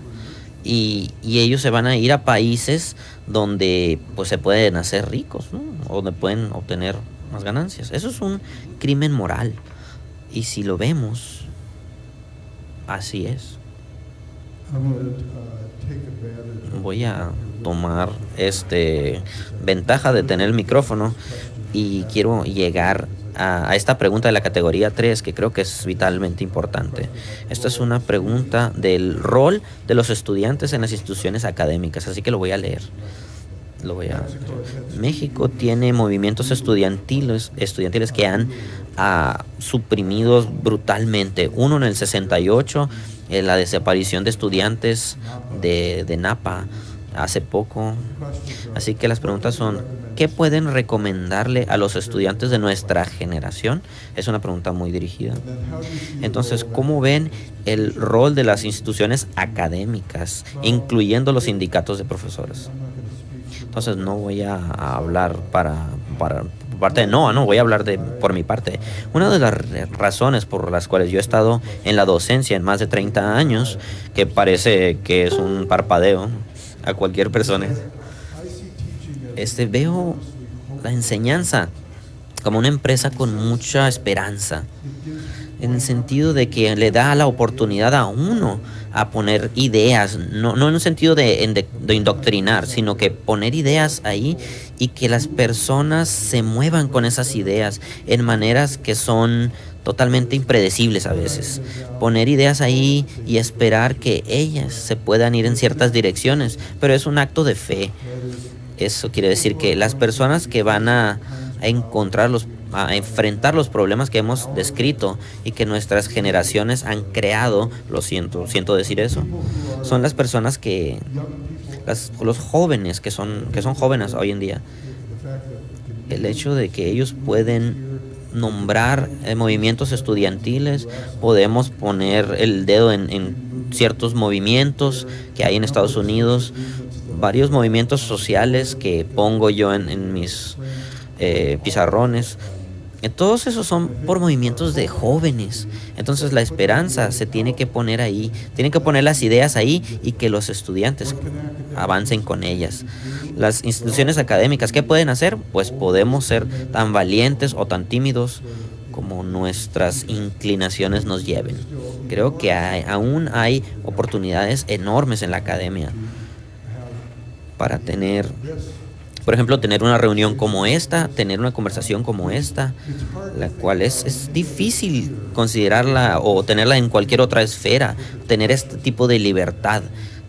Y ellos se van a ir a países donde pues se pueden hacer ricos, ¿no? O donde pueden obtener más ganancias. Eso es un crimen moral. Y si lo vemos, así es. Voy a tomar ventaja de tener el micrófono y quiero llegar a esta pregunta de la categoría 3, que creo que es vitalmente importante. Esta es una pregunta del rol de los estudiantes en las instituciones académicas, así que lo voy a leer. México tiene movimientos estudiantiles que han suprimido brutalmente. Uno en el 68, la desaparición de estudiantes de Napa hace poco. Así que las preguntas son: ¿qué pueden recomendarle a los estudiantes de nuestra generación? Es una pregunta muy dirigida. Entonces, ¿cómo ven el rol de las instituciones académicas, incluyendo los sindicatos de profesores? Entonces, no voy a hablar voy a hablar por mi parte. Una de las razones por las cuales yo he estado en la docencia en más de 30 años, que parece que es un parpadeo a cualquier persona, veo la enseñanza como una empresa con mucha esperanza, en el sentido de que le da la oportunidad a uno a poner ideas, no en un sentido de indoctrinar, sino que poner ideas ahí y que las personas se muevan con esas ideas en maneras que son totalmente impredecibles a veces. Poner ideas ahí y esperar que ellas se puedan ir en ciertas direcciones, pero es un acto de fe. Eso quiere decir que las personas que van a enfrentar los problemas que hemos descrito y que nuestras generaciones han creado, siento decir eso, son las personas los jóvenes que son jóvenes hoy en día. El hecho de que ellos pueden nombrar movimientos estudiantiles, podemos poner el dedo en ciertos movimientos que hay en Estados Unidos, varios movimientos sociales que pongo yo en mis pizarrones. Todos esos son por movimientos de jóvenes. Entonces la esperanza se tiene que poner ahí, tienen que poner las ideas ahí y que los estudiantes avancen con ellas. Las instituciones académicas, ¿qué pueden hacer? Pues podemos ser tan valientes o tan tímidos como nuestras inclinaciones nos lleven. Creo que aún hay oportunidades enormes en la academia para tener Por ejemplo, tener una reunión como esta, tener una conversación como esta, la cual es difícil considerarla o tenerla en cualquier otra esfera, tener este tipo de libertad.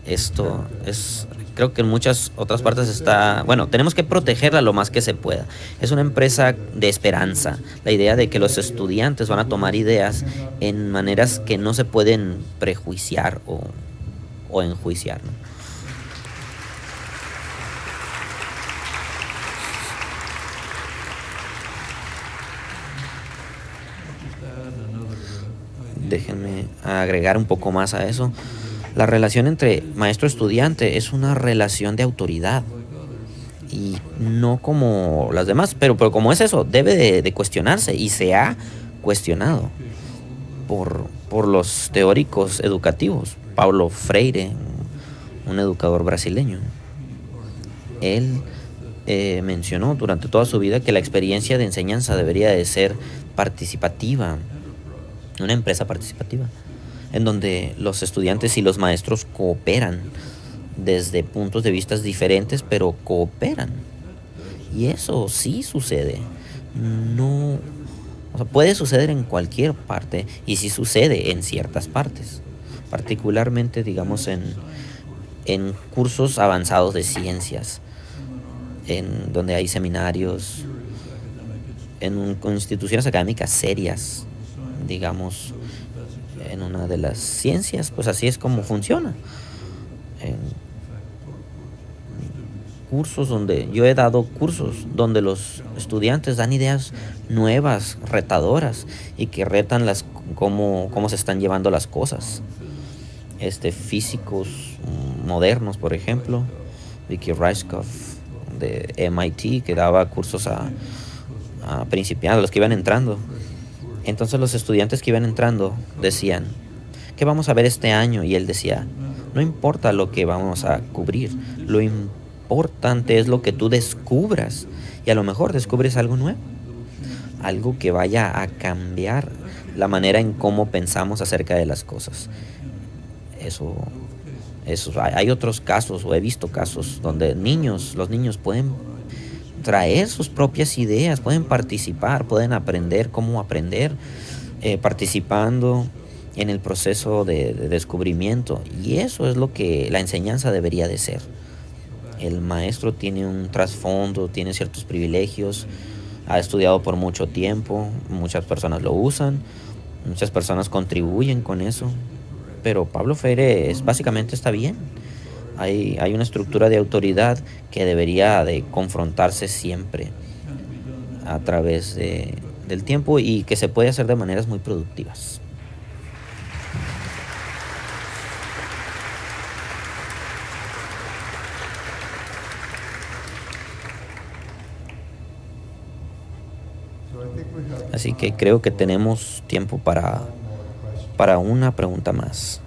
Esto es, creo que en muchas otras partes está, bueno, tenemos que protegerla lo más que se pueda. Es una empresa de esperanza, la idea de que los estudiantes van a tomar ideas en maneras que no se pueden prejuiciar o enjuiciar, ¿no? Déjenme agregar un poco más a eso. La relación entre maestro-estudiante es una relación de autoridad y no como las demás, pero como es eso, debe de cuestionarse y se ha cuestionado por los teóricos educativos. Paulo Freire, un educador brasileño, él mencionó durante toda su vida que la experiencia de enseñanza debería de ser participativa, una empresa participativa, en donde los estudiantes y los maestros cooperan desde puntos de vista diferentes, pero cooperan. Y eso sí sucede. No, o sea, puede suceder en cualquier parte y sí sucede en ciertas partes, particularmente, digamos, en cursos avanzados de ciencias, en donde hay seminarios, en instituciones académicas serias, digamos, en una de las ciencias, pues así es como funciona. En cursos donde yo he dado cursos donde los estudiantes dan ideas nuevas, retadoras, y que retan cómo se están llevando las cosas. Físicos modernos, por ejemplo, Vicky Reiskov de MIT, que daba cursos a principiantes, a los que iban entrando. Entonces los estudiantes que iban entrando decían, ¿qué vamos a ver este año? Y él decía, no importa lo que vamos a cubrir, lo importante es lo que tú descubras, y a lo mejor descubres algo nuevo, algo que vaya a cambiar la manera en cómo pensamos acerca de las cosas. Eso hay otros casos, o he visto casos, donde los niños pueden traer sus propias ideas, pueden participar, pueden aprender cómo aprender, participando en el proceso de descubrimiento. Y eso es lo que la enseñanza debería de ser. El maestro tiene un trasfondo, tiene ciertos privilegios, ha estudiado por mucho tiempo, muchas personas lo usan, muchas personas contribuyen con eso, pero Paulo Freire básicamente está bien. Hay una estructura de autoridad que debería de confrontarse siempre a través del tiempo, y que se puede hacer de maneras muy productivas. Así que creo que tenemos tiempo para una pregunta más.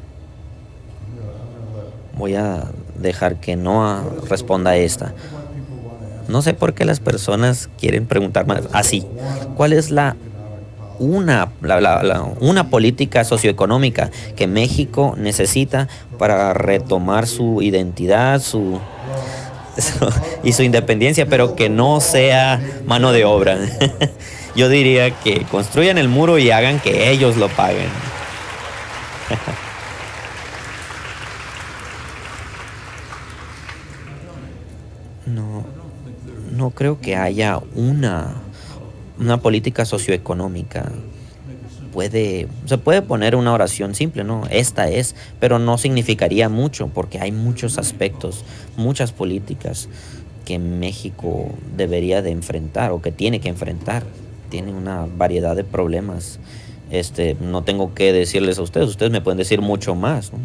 Voy a dejar que Noah responda a esta. No sé por qué las personas quieren preguntar más así. ¿Cuál es una política socioeconómica que México necesita para retomar su identidad y su independencia, pero que no sea mano de obra? Yo diría que construyan el muro y hagan que ellos lo paguen. No creo que haya una política socioeconómica. Se puede poner una oración simple, ¿no? Esta es, pero no significaría mucho, porque hay muchos aspectos, muchas políticas que México debería de enfrentar, o que tiene que enfrentar. Tiene una variedad de problemas. No tengo que decirles a ustedes me pueden decir mucho más, ¿no?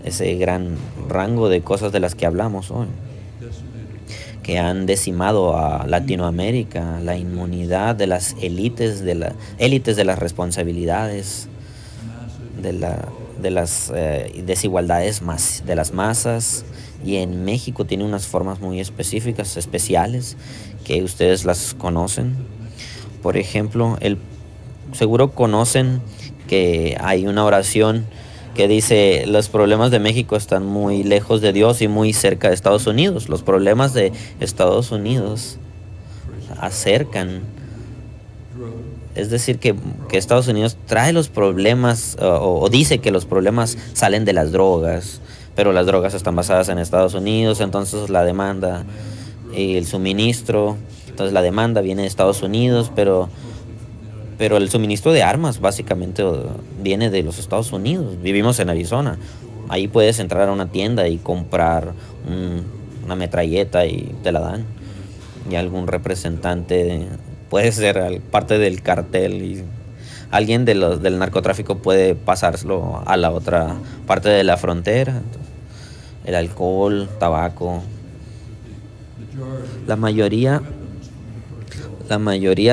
Ese gran rango de cosas de las que hablamos hoy, que han decimado a Latinoamérica, la inmunidad de las élites de las responsabilidades, de las desigualdades de las masas, y en México tiene unas formas muy específicas, especiales, que ustedes las conocen. Por ejemplo, seguro conocen que hay una oración que dice, los problemas de México están muy lejos de Dios y muy cerca de Estados Unidos. Los problemas de Estados Unidos acercan. Es decir, que Estados Unidos trae los problemas o dice que los problemas salen de las drogas, pero las drogas están basadas en Estados Unidos, entonces la demanda y el suministro, entonces la demanda viene de Estados Unidos, pero el suministro de armas básicamente viene de los Estados Unidos. Vivimos en Arizona, ahí puedes entrar a una tienda y comprar una metralleta y te la dan, y algún representante puede ser parte del cartel y alguien del narcotráfico puede pasárselo a la otra parte de la frontera. El alcohol, tabaco. La mayoría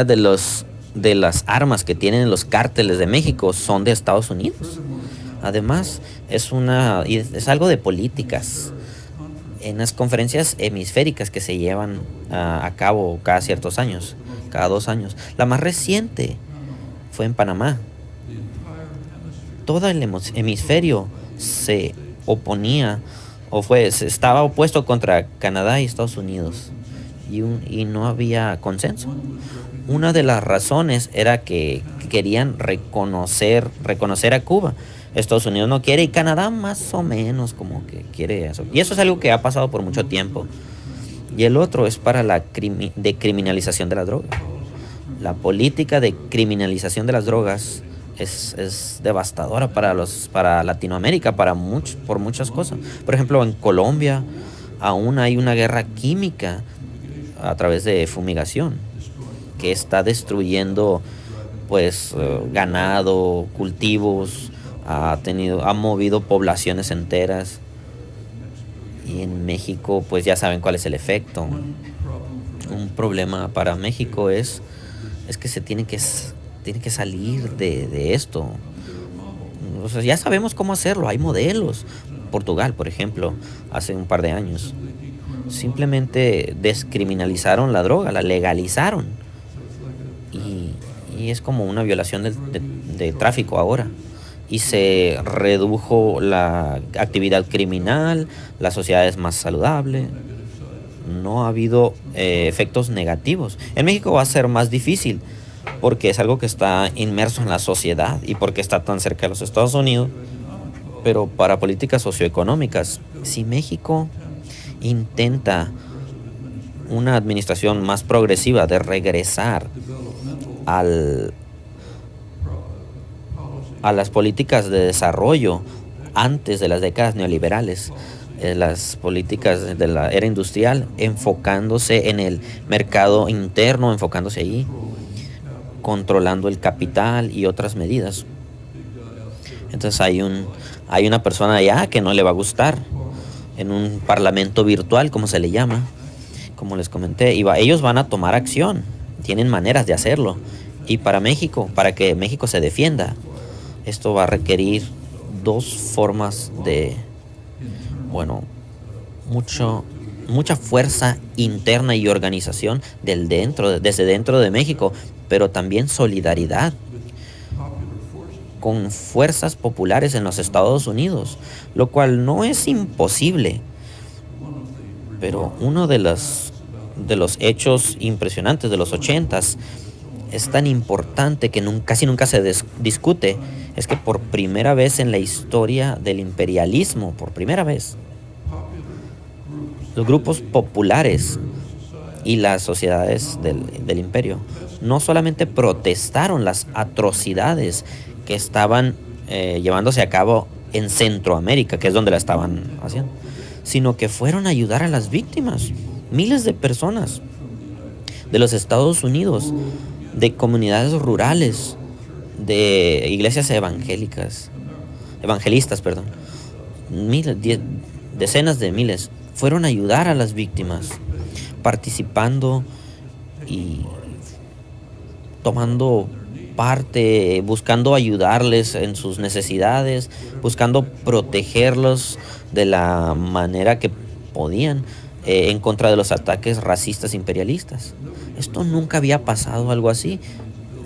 de las armas que tienen los cárteles de México son de Estados Unidos. Además, es algo de políticas. En las conferencias hemisféricas que se llevan a cabo cada ciertos años, cada 2 años. La más reciente fue en Panamá. Todo el hemisferio se oponía estaba opuesto contra Canadá y Estados Unidos y no había consenso. Una de las razones era que querían reconocer a Cuba. Estados Unidos no quiere y Canadá más o menos como que quiere eso. Y eso es algo que ha pasado por mucho tiempo. Y el otro es para la decriminalización de las drogas. La política de criminalización de las drogas es devastadora para Latinoamérica, por muchas cosas. Por ejemplo, en Colombia aún hay una guerra química a través de fumigación que está destruyendo ganado, cultivos, ha movido poblaciones enteras. Y en México pues ya saben cuál es el efecto. Un problema para México es que se tiene que salir de esto. O sea, ya sabemos cómo hacerlo, hay modelos. Portugal, por ejemplo, hace un par de años simplemente descriminalizaron la droga, la legalizaron, y es como una violación de tráfico ahora, y se redujo la actividad criminal, la sociedad es más saludable, no ha habido efectos negativos. En México va a ser más difícil porque es algo que está inmerso en la sociedad y porque está tan cerca de los Estados Unidos. Pero para políticas socioeconómicas, si México intenta una administración más progresiva de regresar a las políticas de desarrollo antes de las décadas neoliberales, las políticas de la era industrial, enfocándose en el mercado interno, enfocándose ahí, controlando el capital y otras medidas. Entonces hay una persona allá que no le va a gustar, en un parlamento virtual, como se le llama, como les comenté, y ellos van a tomar acción, tienen maneras de hacerlo. Y para que México se defienda, esto va a requerir 2 formas de, mucha fuerza interna y organización desde dentro de México, pero también solidaridad con fuerzas populares en los Estados Unidos, lo cual no es imposible. Pero uno de los hechos impresionantes de los 80s es tan importante que casi nunca se discute, es que por primera vez en la historia del imperialismo, por primera vez, los grupos populares y las sociedades del imperio no solamente protestaron las atrocidades que estaban llevándose a cabo en Centroamérica, que es donde la estaban haciendo, sino que fueron a ayudar a las víctimas. Miles de personas de los Estados Unidos, de comunidades rurales, de iglesias evangelistas, decenas de miles, fueron a ayudar a las víctimas, participando y tomando parte, buscando ayudarles en sus necesidades, buscando protegerlos de la manera que podían, en contra de los ataques racistas imperialistas. Esto nunca había pasado, algo así.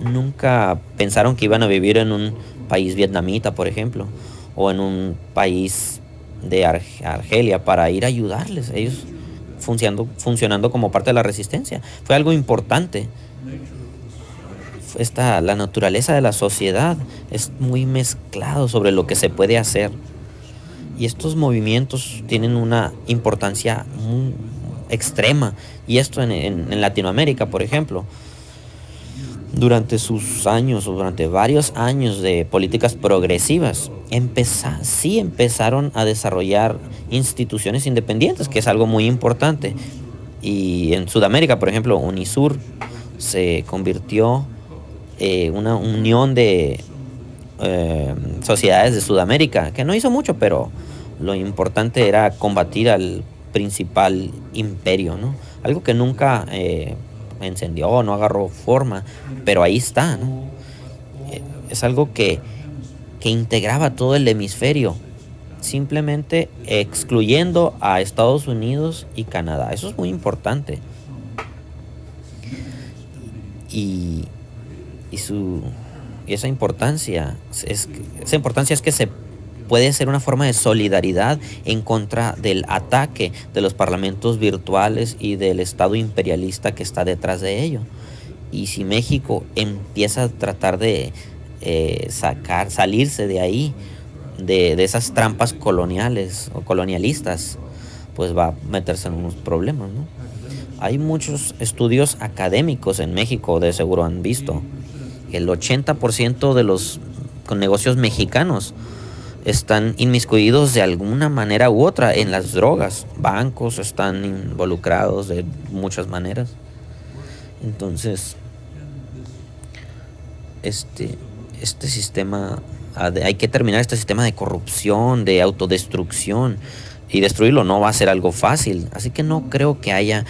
Nunca pensaron que iban a vivir en un país vietnamita, por ejemplo, o en un país de Argelia para ir a ayudarles, ellos funcionando como parte de la resistencia. Fue algo importante. La naturaleza de la sociedad es muy mezclado sobre lo que se puede hacer. Y estos movimientos tienen una importancia muy extrema. Y esto en Latinoamérica, por ejemplo, durante sus años o durante varios años de políticas progresivas, sí empezaron a desarrollar instituciones independientes, que es algo muy importante. Y en Sudamérica, por ejemplo, UNISUR se convirtió una unión de sociedades de Sudamérica, que no hizo mucho, pero lo importante era combatir al principal imperio, ¿no? Algo que nunca encendió, no agarró forma, pero ahí está, ¿no? Es algo que integraba todo el hemisferio, simplemente excluyendo a Estados Unidos y Canadá. Eso es muy importante. Y esa importancia es que se puede ser una forma de solidaridad en contra del ataque de los parlamentos virtuales y del Estado imperialista que está detrás de ello. Y si México empieza a tratar de salirse de ahí, de esas trampas coloniales o colonialistas, pues va a meterse en unos problemas, ¿no? Hay muchos estudios académicos en México, de seguro han visto, que el 80% de los negocios mexicanos están inmiscuidos de alguna manera u otra en las drogas. Bancos están involucrados de muchas maneras. Entonces, este sistema, hay que terminar este sistema de corrupción, de autodestrucción, y destruirlo no va a ser algo fácil. Así que no creo que haya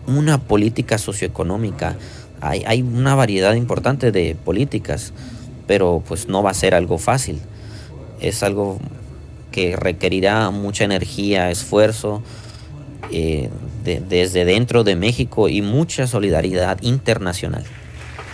una política socioeconómica. Hay una variedad importante de políticas, pero pues no va a ser algo fácil. Es algo que requerirá mucha energía, esfuerzo desde dentro de México y mucha solidaridad internacional.